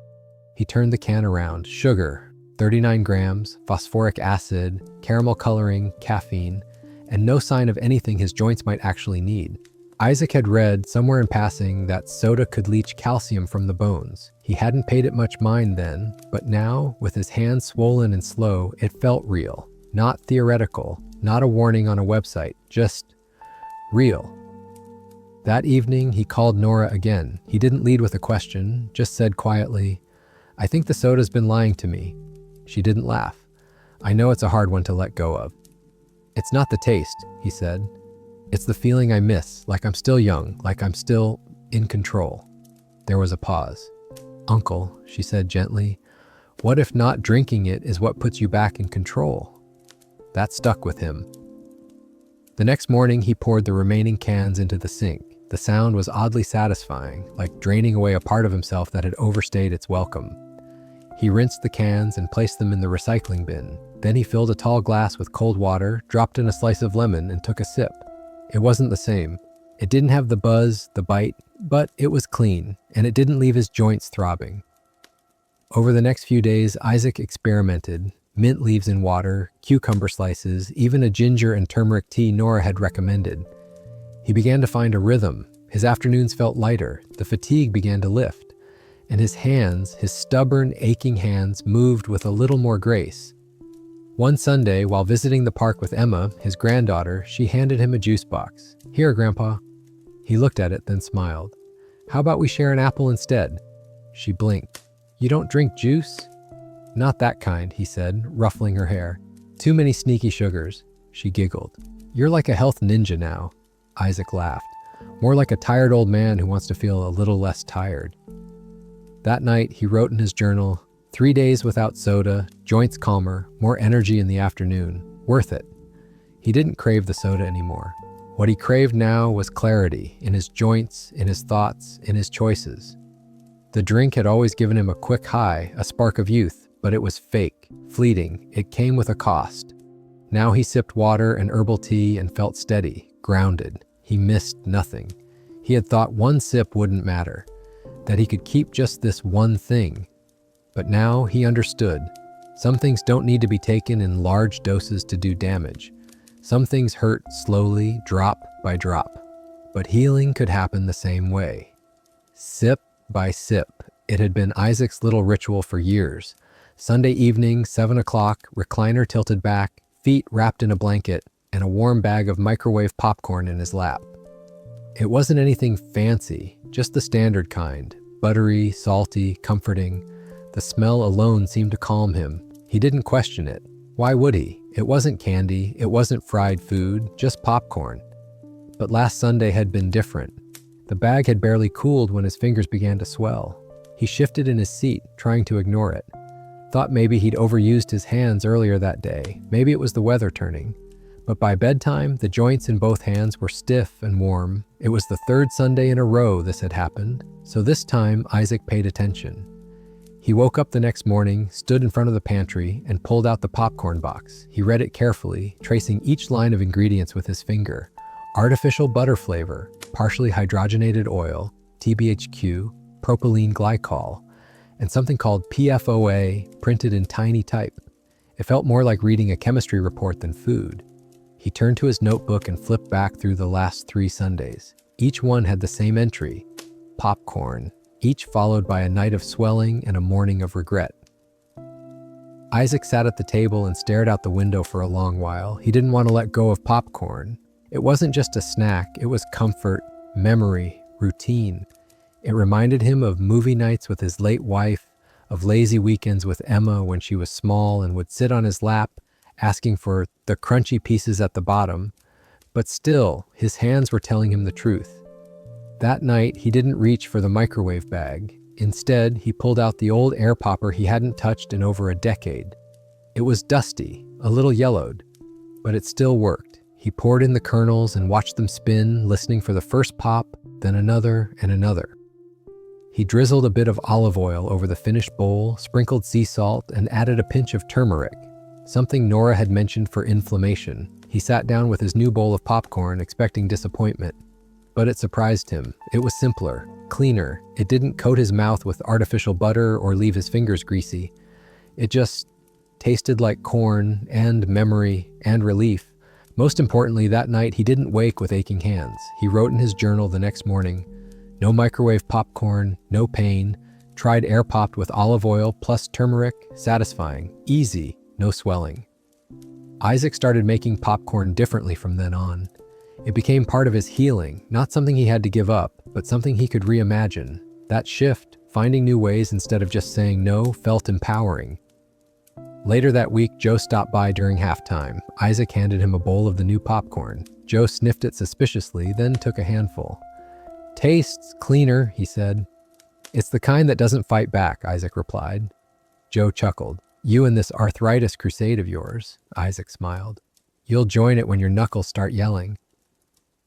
He turned the can around. Sugar, 39 grams, phosphoric acid, caramel coloring, caffeine, and no sign of anything his joints might actually need. Isaac had read somewhere in passing that soda could leach calcium from the bones. He hadn't paid it much mind then, but now, with his hands swollen and slow, it felt real. Not theoretical, not a warning on a website, just real. That evening, he called Nora again. He didn't lead with a question, just said quietly, "I think the soda's been lying to me." She didn't laugh. "I know it's a hard one to let go of." "It's not the taste," he said. "It's the feeling I miss, like I'm still young, like I'm still in control." There was a pause. "Uncle," she said gently, "what if not drinking it is what puts you back in control?" That stuck with him. The next morning, he poured the remaining cans into the sink. The sound was oddly satisfying, like draining away a part of himself that had overstayed its welcome. He rinsed the cans and placed them in the recycling bin. Then he filled a tall glass with cold water, dropped in a slice of lemon, and took a sip. It wasn't the same. It didn't have the buzz, the bite, but it was clean, and it didn't leave his joints throbbing. Over the next few days, Isaac experimented. Mint leaves in water, cucumber slices, even a ginger and turmeric tea Nora had recommended. He began to find a rhythm. His afternoons felt lighter. The fatigue began to lift. And his hands, his stubborn, aching hands, moved with a little more grace. One Sunday, while visiting the park with Emma, his granddaughter, she handed him a juice box. "Here, Grandpa." He looked at it, then smiled. "How about we share an apple instead?" She blinked. "You don't drink juice?" "Not that kind," he said, ruffling her hair. "Too many sneaky sugars." She giggled. "You're like a health ninja now." Isaac laughed. "More like a tired old man who wants to feel a little less tired." That night, he wrote in his journal, 3 days without soda, joints calmer, more energy in the afternoon. Worth it. He didn't crave the soda anymore. What he craved now was clarity in his joints, in his thoughts, in his choices. The drink had always given him a quick high, a spark of youth, but it was fake, fleeting. It came with a cost. Now he sipped water and herbal tea and felt steady, grounded. He missed nothing. He had thought one sip wouldn't matter, that he could keep just this one thing. But now he understood. Some things don't need to be taken in large doses to do damage. Some things hurt slowly, drop by drop. But healing could happen the same way. Sip by sip. It had been Isaac's little ritual for years. Sunday evening, 7 o'clock, recliner tilted back, feet wrapped in a blanket, and a warm bag of microwave popcorn in his lap. It wasn't anything fancy, just the standard kind. Buttery, salty, comforting. The smell alone seemed to calm him. He didn't question it. Why would he? It wasn't candy, it wasn't fried food, just popcorn. But last Sunday had been different. The bag had barely cooled when his fingers began to swell. He shifted in his seat, trying to ignore it. Thought maybe he'd overused his hands earlier that day. Maybe it was the weather turning. But by bedtime, the joints in both hands were stiff and warm. It was the third Sunday in a row this had happened, so this time Isaac paid attention. He woke up the next morning, stood in front of the pantry, and pulled out the popcorn box. He read it carefully, tracing each line of ingredients with his finger. Artificial butter flavor, partially hydrogenated oil, TBHQ, propylene glycol, and something called PFOA printed in tiny type. It felt more like reading a chemistry report than food. He turned to his notebook and flipped back through the last 3 Sundays. Each one had the same entry, popcorn, each followed by a night of swelling and a morning of regret. Isaac sat at the table and stared out the window for a long while. He didn't want to let go of popcorn. It wasn't just a snack, it was comfort, memory, routine. It reminded him of movie nights with his late wife, of lazy weekends with Emma when she was small and would sit on his lap, asking for the crunchy pieces at the bottom. But still, his hands were telling him the truth. That night, he didn't reach for the microwave bag. Instead, he pulled out the old air popper he hadn't touched in over a decade. It was dusty, a little yellowed, but it still worked. He poured in the kernels and watched them spin, listening for the first pop, then another and another. He drizzled a bit of olive oil over the finished bowl, sprinkled sea salt, and added a pinch of turmeric. something Nora had mentioned for inflammation. He sat down with his new bowl of popcorn, expecting disappointment. But it surprised him. It was simpler, cleaner. It didn't coat his mouth with artificial butter or leave his fingers greasy. It just tasted like corn and memory and relief. Most importantly, that night he didn't wake with aching hands. He wrote in his journal the next morning, "No microwave popcorn, no pain. Tried air popped with olive oil plus turmeric, satisfying, easy, no swelling." Isaac started making popcorn differently from then on. It became part of his healing, not something he had to give up, but something he could reimagine. That shift, finding new ways instead of just saying no, felt empowering. Later that week, Joe stopped by during halftime. Isaac handed him a bowl of the new popcorn. Joe sniffed it suspiciously, then took a handful. "Tastes cleaner," he said. "It's the kind that doesn't fight back," Isaac replied. Joe chuckled. "You and this arthritis crusade of yours," Isaac smiled. "You'll join it when your knuckles start yelling."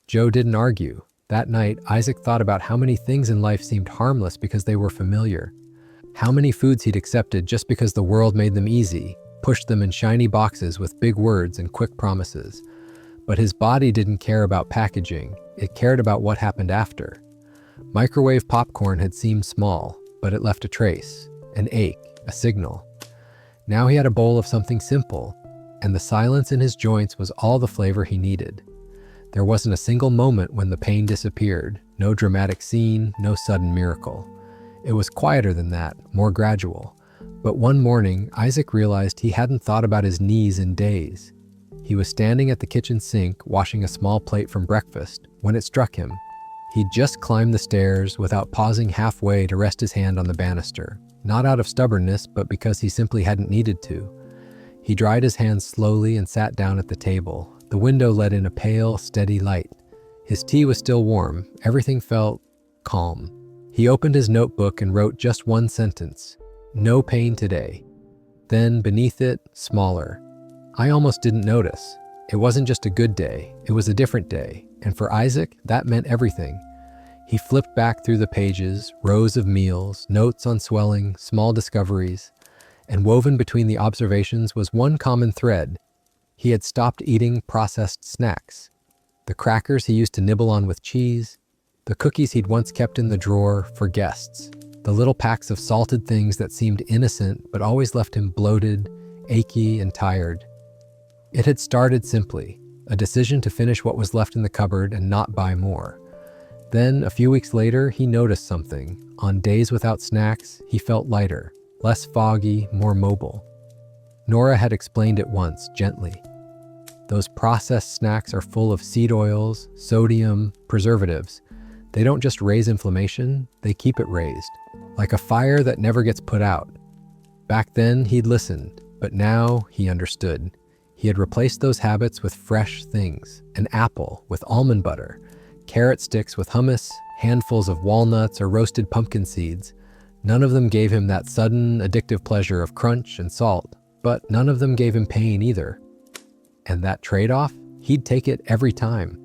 Joe didn't argue. That night, Isaac thought about how many things in life seemed harmless because they were familiar. How many foods he'd accepted just because the world made them easy, pushed them in shiny boxes with big words and quick promises. But his body didn't care about packaging. It cared about what happened after. Microwave popcorn had seemed small, but it left a trace, an ache, a signal. Now he had a bowl of something simple, and the silence in his joints was all the flavor he needed. There wasn't a single moment when the pain disappeared, no dramatic scene, no sudden miracle. It was quieter than that, more gradual. But one morning, Isaac realized he hadn't thought about his knees in days. He was standing at the kitchen sink, washing a small plate from breakfast, when it struck him. He'd just climbed the stairs without pausing halfway to rest his hand on the banister, not out of stubbornness, but because he simply hadn't needed to. He dried his hands slowly and sat down at the table. The window let in a pale, steady light. His tea was still warm. Everything felt calm. He opened his notebook and wrote just one sentence, "No pain today." Then, beneath it, smaller. "I almost didn't notice. It wasn't just a good day, it was a different day." And for Isaac, that meant everything. He flipped back through the pages, rows of meals, notes on swelling, small discoveries. And woven between the observations was one common thread. He had stopped eating processed snacks. The crackers he used to nibble on with cheese, the cookies he'd once kept in the drawer for guests, the little packs of salted things that seemed innocent but always left him bloated, achy, and tired. It had started simply, a decision to finish what was left in the cupboard and not buy more. Then, a few weeks later, he noticed something. On days without snacks, he felt lighter, less foggy, more mobile. Nora had explained it once, gently. Those processed snacks are full of seed oils, sodium, preservatives. They don't just raise inflammation, they keep it raised, like a fire that never gets put out. Back then, he'd listened, but now he understood. He had replaced those habits with fresh things, an apple with almond butter, carrot sticks with hummus, handfuls of walnuts or roasted pumpkin seeds. None of them gave him that sudden, addictive pleasure of crunch and salt, but none of them gave him pain either. And that trade-off, he'd take it every time.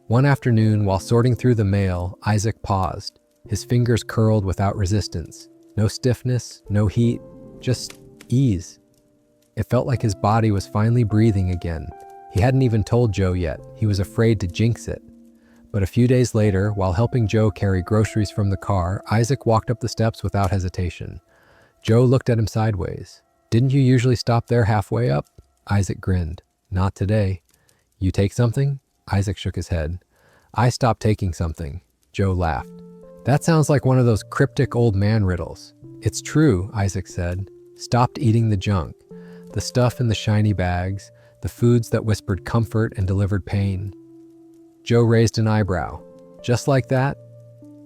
One afternoon, while sorting through the mail, Isaac paused. His fingers curled without resistance. No stiffness, no heat, just ease. It felt like his body was finally breathing again. He hadn't even told Joe yet. He was afraid to jinx it. But a few days later, while helping Joe carry groceries from the car, Isaac walked up the steps without hesitation. Joe looked at him sideways. "Didn't you usually stop there halfway up?" Isaac grinned. "Not today." "You take something?" Isaac shook his head. "I stopped taking something." Joe laughed. "That sounds like one of those cryptic old man riddles." "It's true," Isaac said. "Stopped eating the junk. The stuff in the shiny bags, the foods that whispered comfort and delivered pain." Joe raised an eyebrow. "Just like that?"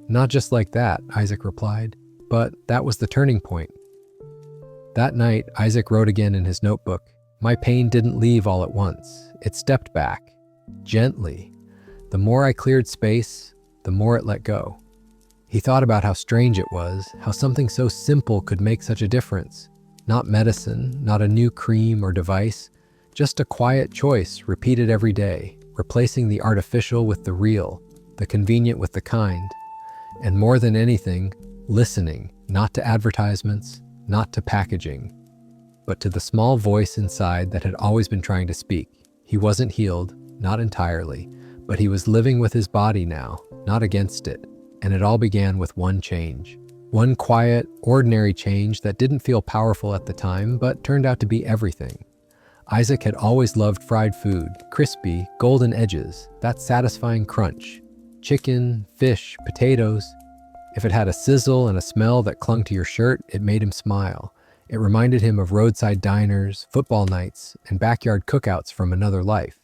"Not just like that," Isaac replied. "But that was the turning point." That night, Isaac wrote again in his notebook. "My pain didn't leave all at once. It stepped back. Gently. The more I cleared space, the more it let go." He thought about how strange it was, how something so simple could make such a difference. Not medicine, not a new cream or device, just a quiet choice repeated every day, replacing the artificial with the real, the convenient with the kind. And more than anything, listening, not to advertisements, not to packaging, but to the small voice inside that had always been trying to speak. He wasn't healed, not entirely, but he was living with his body now, not against it. And it all began with one change. One quiet, ordinary change that didn't feel powerful at the time, but turned out to be everything. Isaac had always loved fried food, crispy, golden edges, that satisfying crunch. Chicken, fish, potatoes. If it had a sizzle and a smell that clung to your shirt, it made him smile. It reminded him of roadside diners, football nights, and backyard cookouts from another life.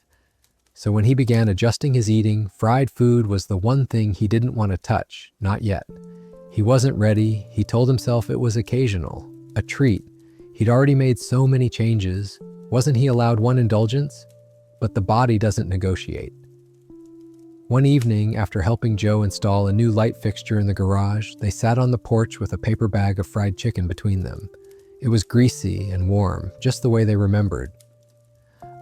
So when he began adjusting his eating, fried food was the one thing he didn't want to touch, not yet. He wasn't ready. He told himself it was occasional, a treat. He'd already made so many changes. Wasn't he allowed one indulgence? But the body doesn't negotiate. One evening, after helping Joe install a new light fixture in the garage, they sat on the porch with a paper bag of fried chicken between them. It was greasy and warm, just the way they remembered.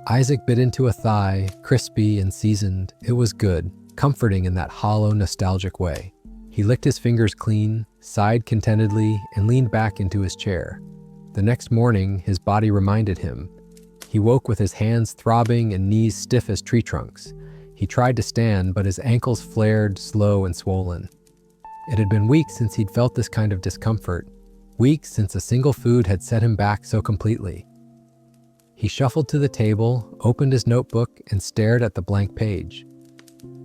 Isaac bit into a thigh, crispy and seasoned. It was good, comforting in that hollow, nostalgic way. He licked his fingers clean, sighed contentedly, and leaned back into his chair. The next morning, his body reminded him. He woke with his hands throbbing and knees stiff as tree trunks. He tried to stand, but his ankles flared, slow and swollen. It had been weeks since he'd felt this kind of discomfort, weeks since a single food had set him back so completely. He shuffled to the table, opened his notebook, and stared at the blank page.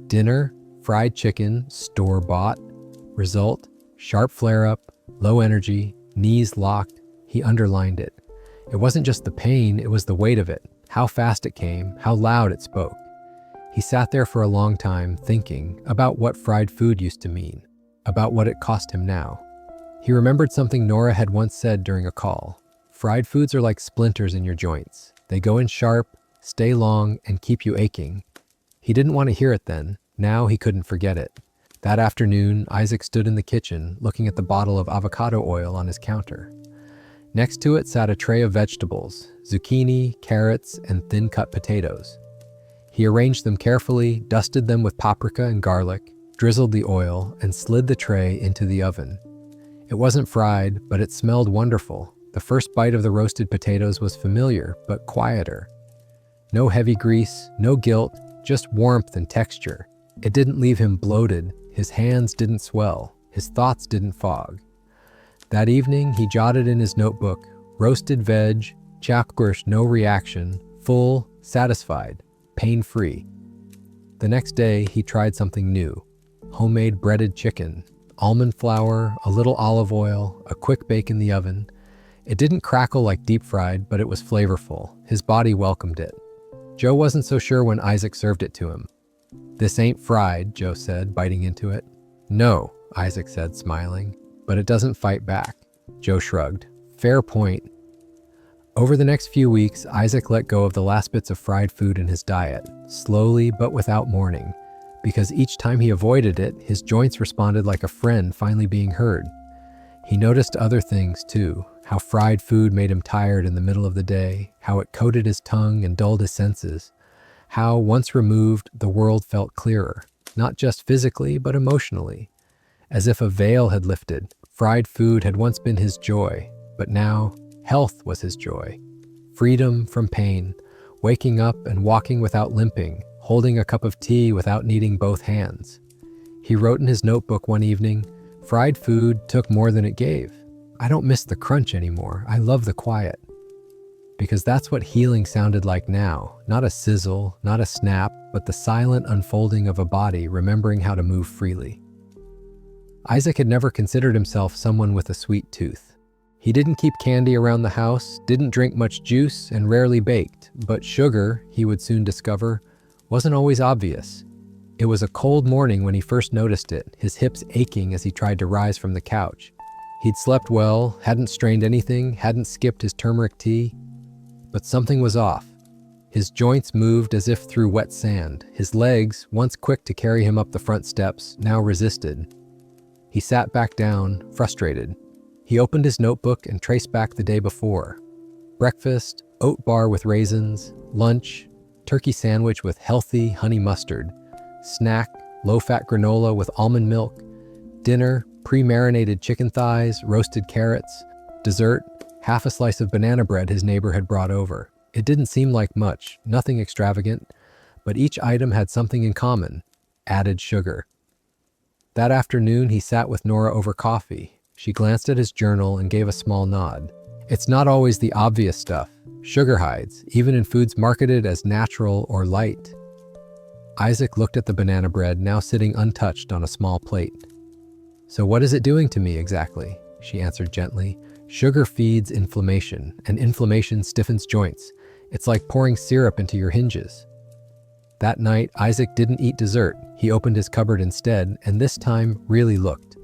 Dinner, fried chicken, store-bought. Result, sharp flare-up, low energy, knees locked. He underlined it. It wasn't just the pain, it was the weight of it, how fast it came, how loud it spoke. He sat there for a long time, thinking about what fried food used to mean, about what it cost him now. He remembered something Nora had once said during a call. Fried foods are like splinters in your joints. They go in sharp, stay long, and keep you aching. He didn't want to hear it then. Now he couldn't forget it. That afternoon, Isaac stood in the kitchen, looking at the bottle of avocado oil on his counter. Next to it sat a tray of vegetables, zucchini, carrots, and thin-cut potatoes. He arranged them carefully, dusted them with paprika and garlic, drizzled the oil, and slid the tray into the oven. It wasn't fried, but it smelled wonderful. The first bite of the roasted potatoes was familiar, but quieter. No heavy grease, no guilt, just warmth and texture. It didn't leave him bloated. His hands didn't swell. His thoughts didn't fog. That evening, he jotted in his notebook, roasted veg, chakurish, no reaction, full, satisfied, pain-free. The next day, he tried something new. Homemade breaded chicken, almond flour, a little olive oil, a quick bake in the oven. It didn't crackle like deep fried, but it was flavorful. His body welcomed it. Joe wasn't so sure when Isaac served it to him. "This ain't fried," Joe said, biting into it. "No," Isaac said, smiling, "but it doesn't fight back." Joe shrugged. "Fair point." Over the next few weeks, Isaac let go of the last bits of fried food in his diet, slowly but without mourning, because each time he avoided it, his joints responded like a friend finally being heard. He noticed other things too, how fried food made him tired in the middle of the day, how it coated his tongue and dulled his senses, how, once removed, the world felt clearer, not just physically, but emotionally. As if a veil had lifted, fried food had once been his joy, but now health was his joy. Freedom from pain, waking up and walking without limping, holding a cup of tea without needing both hands. He wrote in his notebook one evening, "Fried food took more than it gave. I don't miss the crunch anymore. I love the quiet." Because that's what healing sounded like now. Not a sizzle, not a snap, but the silent unfolding of a body remembering how to move freely. Isaac had never considered himself someone with a sweet tooth. He didn't keep candy around the house, didn't drink much juice, and rarely baked, but sugar, he would soon discover, wasn't always obvious. It was a cold morning when he first noticed it, his hips aching as he tried to rise from the couch. He'd slept well, hadn't strained anything, hadn't skipped his turmeric tea. But something was off. His joints moved as if through wet sand. His legs, once quick to carry him up the front steps, now resisted. He sat back down, frustrated. He opened his notebook and traced back the day before. Breakfast, oat bar with raisins. Lunch, turkey sandwich with healthy honey mustard. Snack, low-fat granola with almond milk. Dinner, pre-marinated chicken thighs, roasted carrots. Dessert, half a slice of banana bread his neighbor had brought over. It didn't seem like much, nothing extravagant, but each item had something in common: added sugar. That afternoon, he sat with Nora over coffee. She glanced at his journal and gave a small nod. It's not always the obvious stuff. Sugar hides, even in foods marketed as natural or light. Isaac looked at the banana bread, now sitting untouched on a small plate. So what is it doing to me exactly? She answered gently. Sugar feeds inflammation, and inflammation stiffens joints. It's like pouring syrup into your hinges. That night, Isaac didn't eat dessert. He opened his cupboard instead, and this time really looked.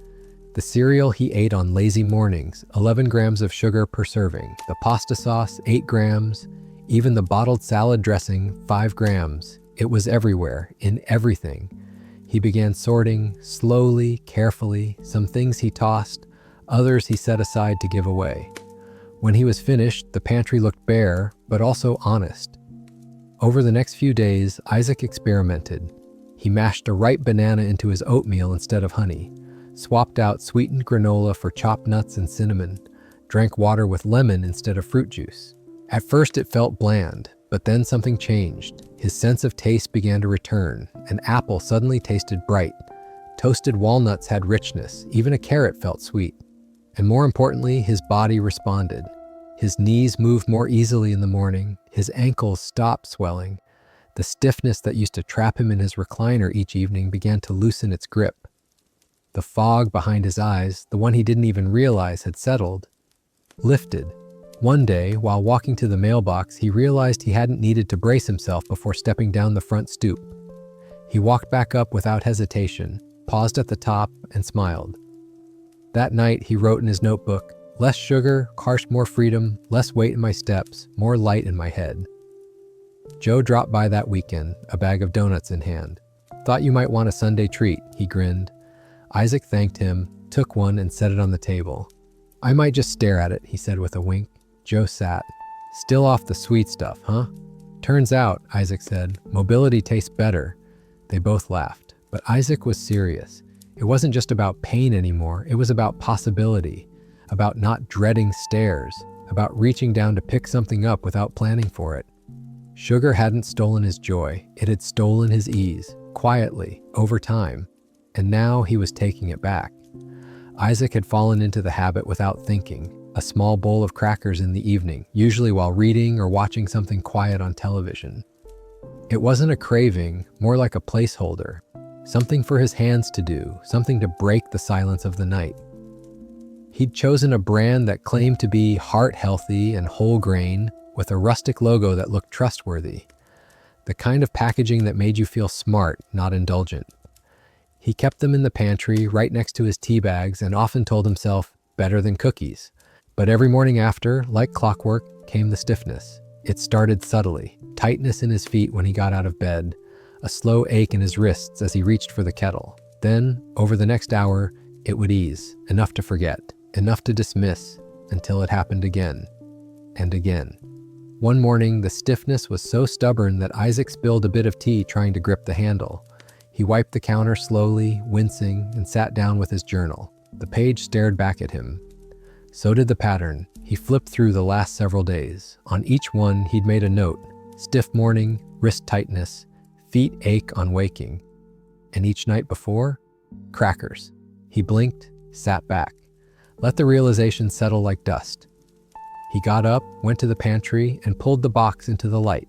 The cereal he ate on lazy mornings, 11 grams of sugar per serving. The pasta sauce, 8 grams. Even the bottled salad dressing, 5 grams. It was everywhere, in everything. He began sorting, slowly, carefully. Some things he tossed, others he set aside to give away. When he was finished, the pantry looked bare, but also honest. Over the next few days, Isaac experimented. He mashed a ripe banana into his oatmeal instead of honey, swapped out sweetened granola for chopped nuts and cinnamon, drank water with lemon instead of fruit juice. At first it felt bland, but then something changed. His sense of taste began to return. An apple suddenly tasted bright. Toasted walnuts had richness. Even a carrot felt sweet. And more importantly, his body responded. His knees moved more easily in the morning. His ankles stopped swelling. The stiffness that used to trap him in his recliner each evening began to loosen its grip. The fog behind his eyes, the one he didn't even realize had settled, lifted. One day, while walking to the mailbox, he realized he hadn't needed to brace himself before stepping down the front stoop. He walked back up without hesitation, paused at the top, and smiled. That night, he wrote in his notebook, "Less sugar, harsh, more freedom, less weight in my steps, more light in my head." Joe dropped by that weekend, a bag of donuts in hand. "Thought you might want a Sunday treat," he grinned. Isaac thanked him, took one, and set it on the table. "I might just stare at it," he said with a wink. Joe sat. "Still off the sweet stuff, huh?" "Turns out," Isaac said, "mobility tastes better." They both laughed, but Isaac was serious. It wasn't just about pain anymore, it was about possibility, about not dreading stairs, about reaching down to pick something up without planning for it. Sugar hadn't stolen his joy, it had stolen his ease, quietly, over time, and now he was taking it back. Isaac had fallen into the habit without thinking, a small bowl of crackers in the evening, usually while reading or watching something quiet on television. It wasn't a craving, more like a placeholder, something for his hands to do, something to break the silence of the night. He'd chosen a brand that claimed to be heart-healthy and whole grain, with a rustic logo that looked trustworthy, the kind of packaging that made you feel smart, not indulgent. He kept them in the pantry, right next to his tea bags, and often told himself, better than cookies. But every morning after, like clockwork, came the stiffness. It started subtly, tightness in his feet when he got out of bed, a slow ache in his wrists as he reached for the kettle. Then, over the next hour, it would ease, enough to forget, enough to dismiss, until it happened again, and again. One morning, the stiffness was so stubborn that Isaac spilled a bit of tea trying to grip the handle. He wiped the counter slowly, wincing, and sat down with his journal. The page stared back at him. So did the pattern. He flipped through the last several days. On each one, he'd made a note. Stiff morning, wrist tightness, feet ache on waking. And each night before, crackers. He blinked, sat back. Let the realization settle like dust. He got up, went to the pantry, and pulled the box into the light.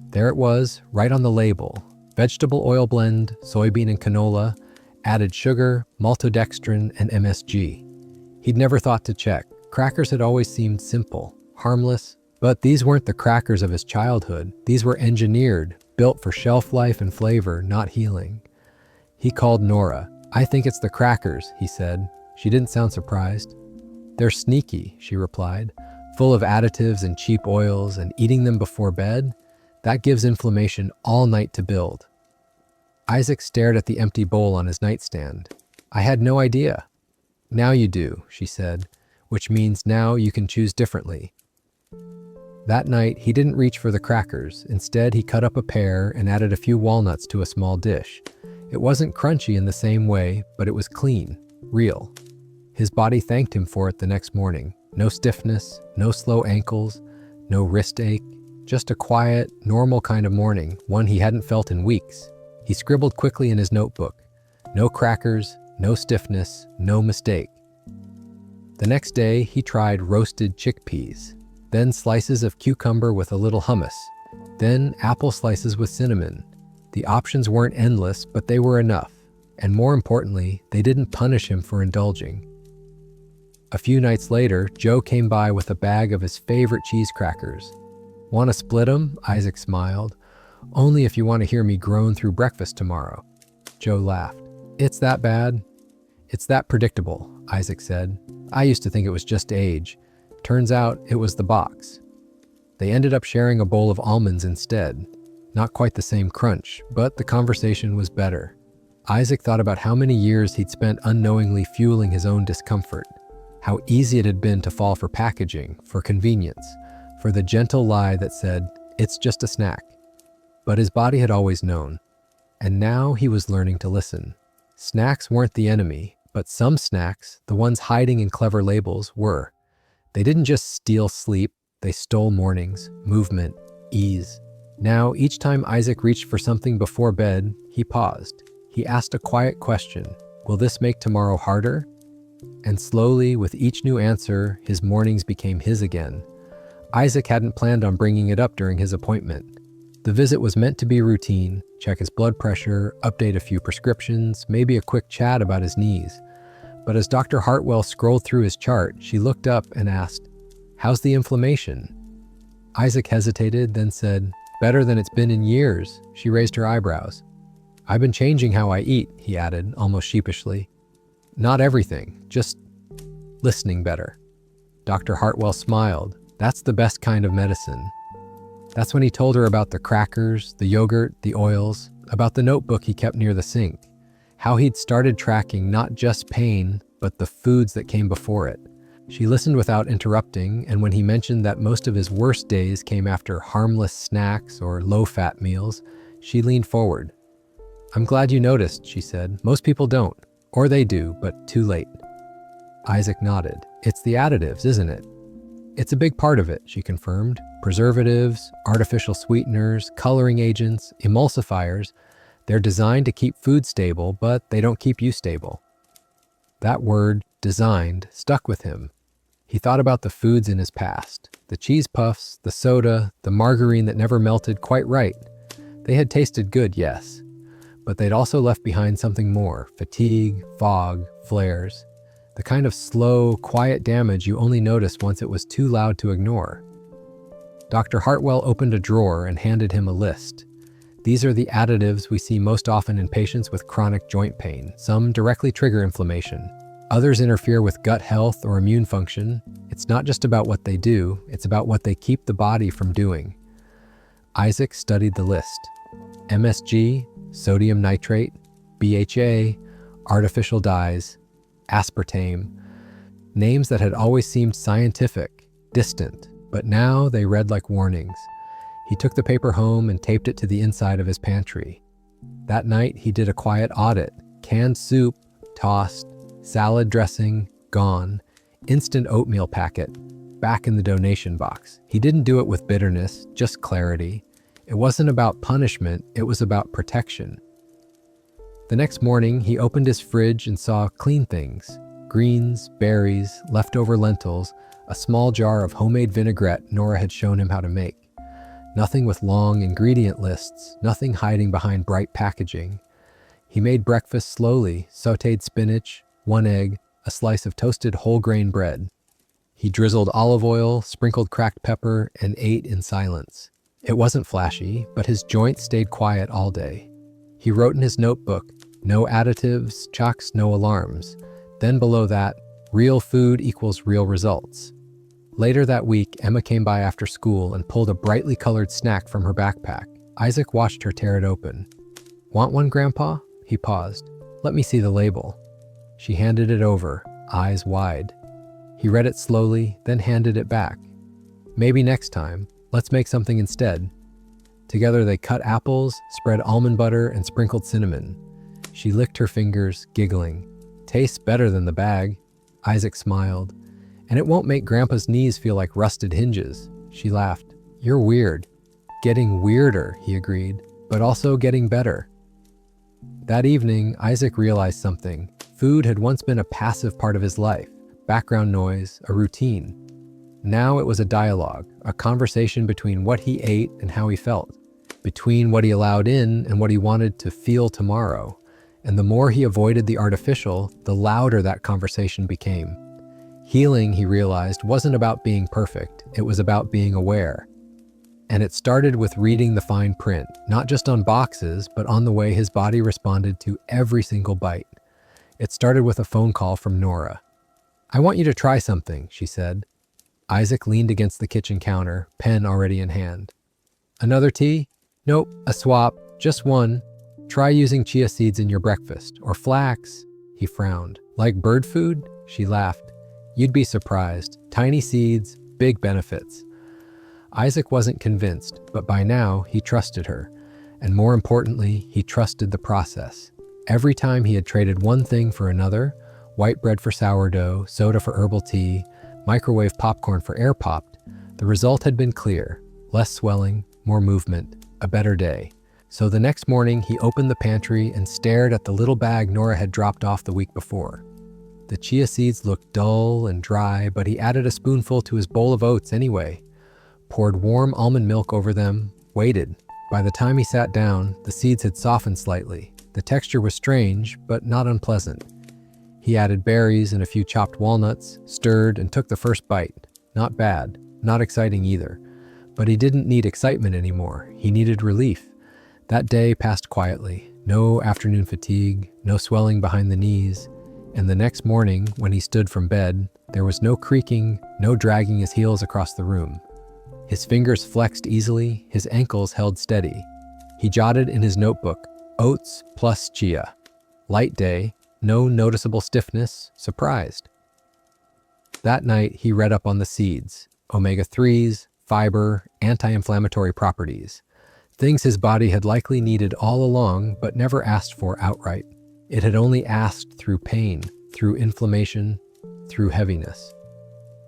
There it was, right on the label. Vegetable oil blend, soybean and canola, added sugar, maltodextrin, and MSG. He'd never thought to check. Crackers had always seemed simple, harmless, but these weren't the crackers of his childhood. These were engineered, built for shelf life and flavor, not healing. He called Nora. "I think it's the crackers," he said. She didn't sound surprised. "They're sneaky," she replied, "full of additives and cheap oils, and eating them before bed, that gives inflammation all night to build." Isaac stared at the empty bowl on his nightstand. "I had no idea." "Now you do," she said, "which means now you can choose differently." That night, he didn't reach for the crackers. Instead, he cut up a pear and added a few walnuts to a small dish. It wasn't crunchy in the same way, but it was clean, real. His body thanked him for it the next morning. No stiffness, no slow ankles, no wrist ache, just a quiet, normal kind of morning, one he hadn't felt in weeks. He scribbled quickly in his notebook. No crackers, no stiffness, no mistake. The next day, he tried roasted chickpeas, then slices of cucumber with a little hummus, then apple slices with cinnamon. The options weren't endless, but they were enough. And more importantly, they didn't punish him for indulging. A few nights later, Joe came by with a bag of his favorite cheese crackers. "Want to split 'em?" Isaac smiled. "Only if you want to hear me groan through breakfast tomorrow." Joe laughed. "It's that bad?" "It's that predictable," Isaac said. "I used to think it was just age. Turns out it was the box." They ended up sharing a bowl of almonds instead. Not quite the same crunch, but the conversation was better. Isaac thought about how many years he'd spent unknowingly fueling his own discomfort, how easy it had been to fall for packaging, for convenience, for the gentle lie that said, "It's just a snack." But his body had always known, and now he was learning to listen. Snacks weren't the enemy, but some snacks, the ones hiding in clever labels, were. They didn't just steal sleep, they stole mornings, movement, ease. Now, each time Isaac reached for something before bed, he paused. He asked a quiet question: "Will this make tomorrow harder?" And slowly, with each new answer, his mornings became his again. Isaac hadn't planned on bringing it up during his appointment. The visit was meant to be routine: check his blood pressure, update a few prescriptions, maybe a quick chat about his knees. But as Dr. Hartwell scrolled through his chart, she looked up and asked, "How's the inflammation?" Isaac hesitated, then said, "Better than it's been in years." She raised her eyebrows. "I've been changing how I eat," he added, almost sheepishly. "Not everything, just listening better." Dr. Hartwell smiled. "That's the best kind of medicine." That's when he told her about the crackers, the yogurt, the oils, about the notebook he kept near the sink, how he'd started tracking not just pain, but the foods that came before it. She listened without interrupting, and when he mentioned that most of his worst days came after harmless snacks or low-fat meals, she leaned forward. "I'm glad you noticed," she said. "Most people don't. Or they do, but too late." Isaac nodded. "It's the additives, isn't it?" "It's a big part of it," she confirmed. "Preservatives, artificial sweeteners, coloring agents, emulsifiers. They're designed to keep food stable, but they don't keep you stable." That word, designed, stuck with him. He thought about the foods in his past. The cheese puffs, the soda, the margarine that never melted quite right. They had tasted good, yes. But they'd also left behind something more: fatigue, fog, flares. The kind of slow, quiet damage you only noticed once it was too loud to ignore. Dr. Hartwell opened a drawer and handed him a list. "These are the additives we see most often in patients with chronic joint pain. Some directly trigger inflammation. Others interfere with gut health or immune function. It's not just about what they do, it's about what they keep the body from doing." Isaac studied the list. MSG, sodium nitrate, BHA, artificial dyes, aspartame. Names that had always seemed scientific, distant, but now they read like warnings. He took the paper home and taped it to the inside of his pantry. That night, he did a quiet audit. Canned soup, tossed. Salad dressing, gone. Instant oatmeal packet, back in the donation box. He didn't do it with bitterness, just clarity. It wasn't about punishment, it was about protection. The next morning, he opened his fridge and saw clean things: greens, berries, leftover lentils, a small jar of homemade vinaigrette Nora had shown him how to make. Nothing with long ingredient lists, nothing hiding behind bright packaging. He made breakfast slowly: sautéed spinach, 1 egg, a slice of toasted whole grain bread. He drizzled olive oil, sprinkled cracked pepper, and ate in silence. It wasn't flashy, but his joints stayed quiet all day. He wrote in his notebook, "No additives, chalks, no alarms." Then below that, "Real food equals real results." Later that week, Emma came by after school and pulled a brightly colored snack from her backpack. Isaac watched her tear it open. "Want one, Grandpa?" He paused. "Let me see the label." She handed it over, eyes wide. He read it slowly, then handed it back. "Maybe next time. Let's make something instead." Together they cut apples, spread almond butter, and sprinkled cinnamon. She licked her fingers, giggling. "Tastes better than the bag." Isaac smiled. And it won't make Grandpa's knees feel like rusted hinges. She laughed. You're weird. Getting weirder, he agreed, but also getting better. That evening, Isaac realized something. Food had once been a passive part of his life, background noise, a routine. Now it was a dialogue, a conversation between what he ate and how he felt, between what he allowed in and what he wanted to feel tomorrow. And the more he avoided the artificial, the louder that conversation became. Healing, he realized, wasn't about being perfect, it was about being aware. And it started with reading the fine print, not just on boxes, but on the way his body responded to every single bite. It started with a phone call from Nora. I want you to try something, she said. Isaac leaned against the kitchen counter, pen already in hand. Another tea? Nope, a swap, just one. Try using chia seeds in your breakfast, or flax. He frowned. Like bird food? She laughed. You'd be surprised. Tiny seeds, big benefits. Isaac wasn't convinced, but by now he trusted her. And more importantly, he trusted the process. Every time he had traded one thing for another, white bread for sourdough, soda for herbal tea, microwave popcorn for air popped, the result had been clear. Less swelling, more movement, a better day. So the next morning he opened the pantry and stared at the little bag Nora had dropped off the week before. The chia seeds looked dull and dry, but he added a spoonful to his bowl of oats anyway, poured warm almond milk over them, waited. By the time he sat down, the seeds had softened slightly. The texture was strange, but not unpleasant. He added berries and a few chopped walnuts, stirred, and took the first bite. Not bad, not exciting either. But he didn't need excitement anymore. He needed relief. That day passed quietly. No afternoon fatigue, no swelling behind the knees. And the next morning, when he stood from bed, there was no creaking, no dragging his heels across the room. His fingers flexed easily, his ankles held steady. He jotted in his notebook, oats plus chia. Light day, no noticeable stiffness, surprised. That night, he read up on the seeds, omega-3s, fiber, anti-inflammatory properties. Things his body had likely needed all along, but never asked for outright. It had only asked through pain, through inflammation, through heaviness.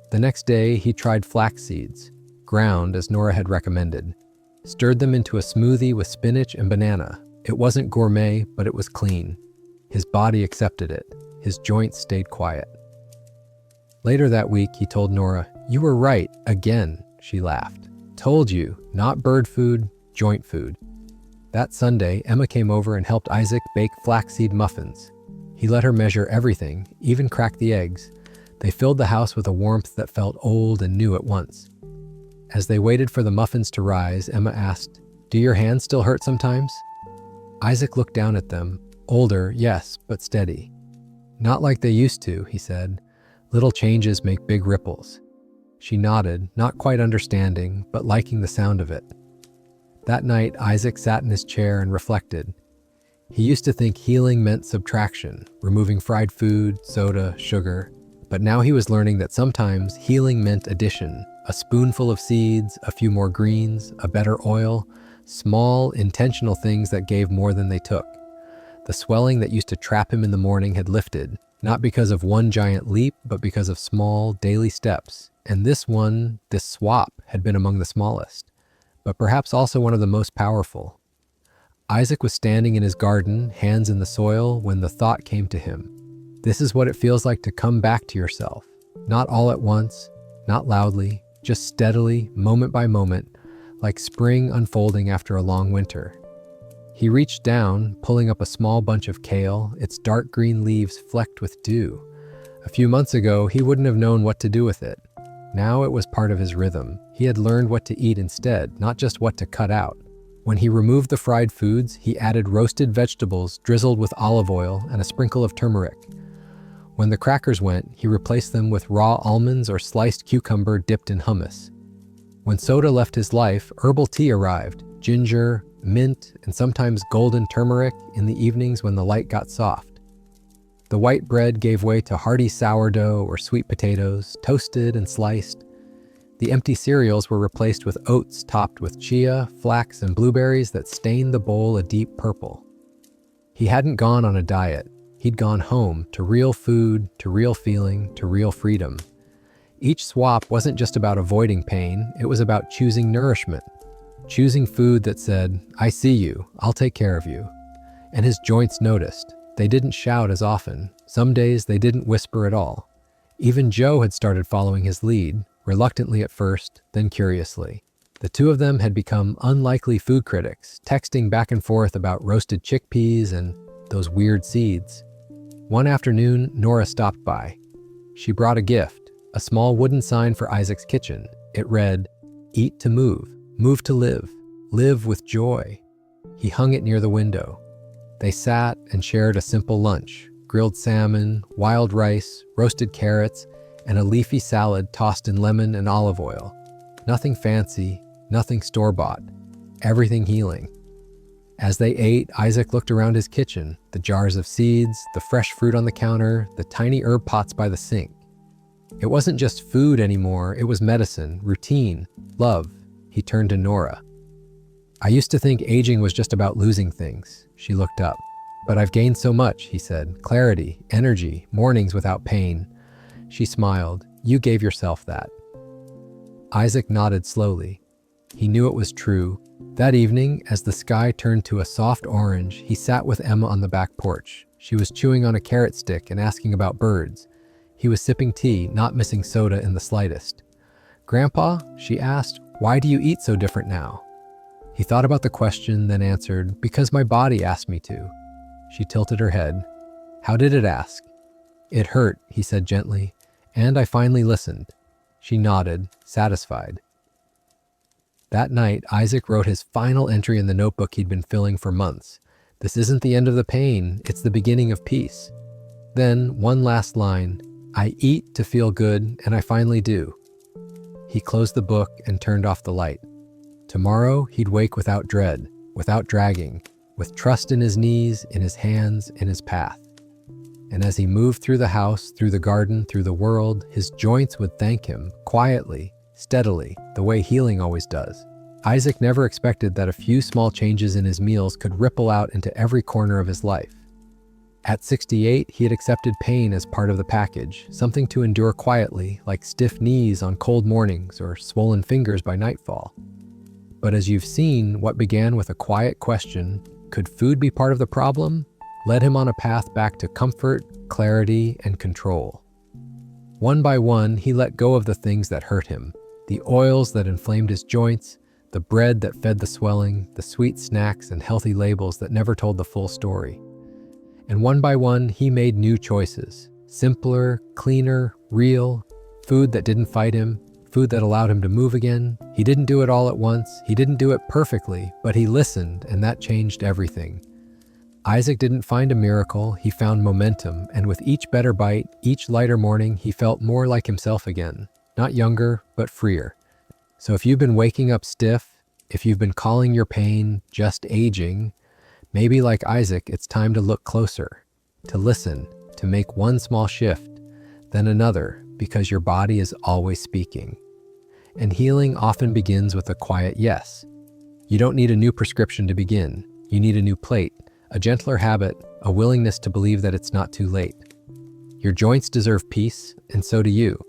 The next day, he tried flax seeds, ground as Nora had recommended, stirred them into a smoothie with spinach and banana. It wasn't gourmet, but it was clean. His body accepted it. His joints stayed quiet. Later that week, he told Nora, "You were right, again," she laughed. "Told you, not bird food, joint food." That Sunday, Emma came over and helped Isaac bake flaxseed muffins. He let her measure everything, even crack the eggs. They filled the house with a warmth that felt old and new at once. As they waited for the muffins to rise, Emma asked, "Do your hands still hurt sometimes?" Isaac looked down at them. Older, yes, but steady. "Not like they used to," he said. "Little changes make big ripples." She nodded, not quite understanding, but liking the sound of it. That night, Isaac sat in his chair and reflected. He used to think healing meant subtraction, removing fried food, soda, sugar. But now he was learning that sometimes healing meant addition. A spoonful of seeds, a few more greens, a better oil, small, intentional things that gave more than they took. The swelling that used to trap him in the morning had lifted, not because of one giant leap, but because of small, daily steps. And this swap, had been among the smallest, but perhaps also one of the most powerful. Isaac was standing in his garden, hands in the soil, when the thought came to him. This is what it feels like to come back to yourself. Not all at once, not loudly, just steadily, moment by moment, like spring unfolding after a long winter. He reached down, pulling up a small bunch of kale, its dark green leaves flecked with dew. A few months ago, he wouldn't have known what to do with it. Now it was part of his rhythm. He had learned what to eat instead, not just what to cut out. When he removed the fried foods, he added roasted vegetables drizzled with olive oil and a sprinkle of turmeric. When the crackers went, he replaced them with raw almonds or sliced cucumber dipped in hummus. When soda left his life, herbal tea arrived, ginger, mint, and sometimes golden turmeric in the evenings when the light got soft. The white bread gave way to hearty sourdough or sweet potatoes, toasted and sliced. The empty cereals were replaced with oats topped with chia, flax, and blueberries that stained the bowl a deep purple. He hadn't gone on a diet. He'd gone home to real food, to real feeling, to real freedom. Each swap wasn't just about avoiding pain, it was about choosing nourishment. Choosing food that said, "I see you, I'll take care of you." And his joints noticed. They didn't shout as often. Some days they didn't whisper at all. Even Joe had started following his lead, reluctantly at first, then curiously. The two of them had become unlikely food critics, texting back and forth about roasted chickpeas and those weird seeds. One afternoon, Nora stopped by. She brought a gift, a small wooden sign for Isaac's kitchen. It read, "Eat to move, move to live, live with joy." He hung it near the window. They sat and shared a simple lunch, grilled salmon, wild rice, roasted carrots, and a leafy salad tossed in lemon and olive oil. Nothing fancy, nothing store-bought, everything healing. As they ate, Isaac looked around his kitchen, the jars of seeds, the fresh fruit on the counter, the tiny herb pots by the sink. It wasn't just food anymore, it was medicine, routine, love. He turned to Nora. "I used to think aging was just about losing things." She looked up. "But I've gained so much," he said. "Clarity, energy, mornings without pain." She smiled. "You gave yourself that." Isaac nodded slowly. He knew it was true. That evening, as the sky turned to a soft orange, he sat with Emma on the back porch. She was chewing on a carrot stick and asking about birds. He was sipping tea, not missing soda in the slightest. "Grandpa," she asked, "why do you eat so different now?" He thought about the question, then answered, "Because my body asked me to." She tilted her head. "How did it ask?" "It hurt," he said gently, "and I finally listened." She nodded, satisfied. That night, Isaac wrote his final entry in the notebook he'd been filling for months. "This isn't the end of the pain, it's the beginning of peace." Then, one last line, "I eat to feel good, and I finally do." He closed the book and turned off the light. Tomorrow, he'd wake without dread, without dragging, with trust in his knees, in his hands, in his path. And as he moved through the house, through the garden, through the world, his joints would thank him, quietly, steadily, the way healing always does. Isaac never expected that a few small changes in his meals could ripple out into every corner of his life. At 68, he had accepted pain as part of the package, something to endure quietly, like stiff knees on cold mornings or swollen fingers by nightfall. But as you've seen, what began with a quiet question, could food be part of the problem, led him on a path back to comfort, clarity, and control. One by one, he let go of the things that hurt him, the oils that inflamed his joints, the bread that fed the swelling, the sweet snacks and healthy labels that never told the full story. And one by one, he made new choices. Simpler, cleaner, real, food that didn't fight him, food that allowed him to move again. He didn't do it all at once, he didn't do it perfectly, but he listened, and that changed everything. Isaac didn't find a miracle, he found momentum, and with each better bite, each lighter morning, he felt more like himself again. Not younger, but freer. So if you've been waking up stiff, if you've been calling your pain just aging, maybe like Isaac, it's time to look closer, to listen, to make one small shift, then another, because your body is always speaking. And healing often begins with a quiet yes. You don't need a new prescription to begin. You need a new plate, a gentler habit, a willingness to believe that it's not too late. Your joints deserve peace, and so do you.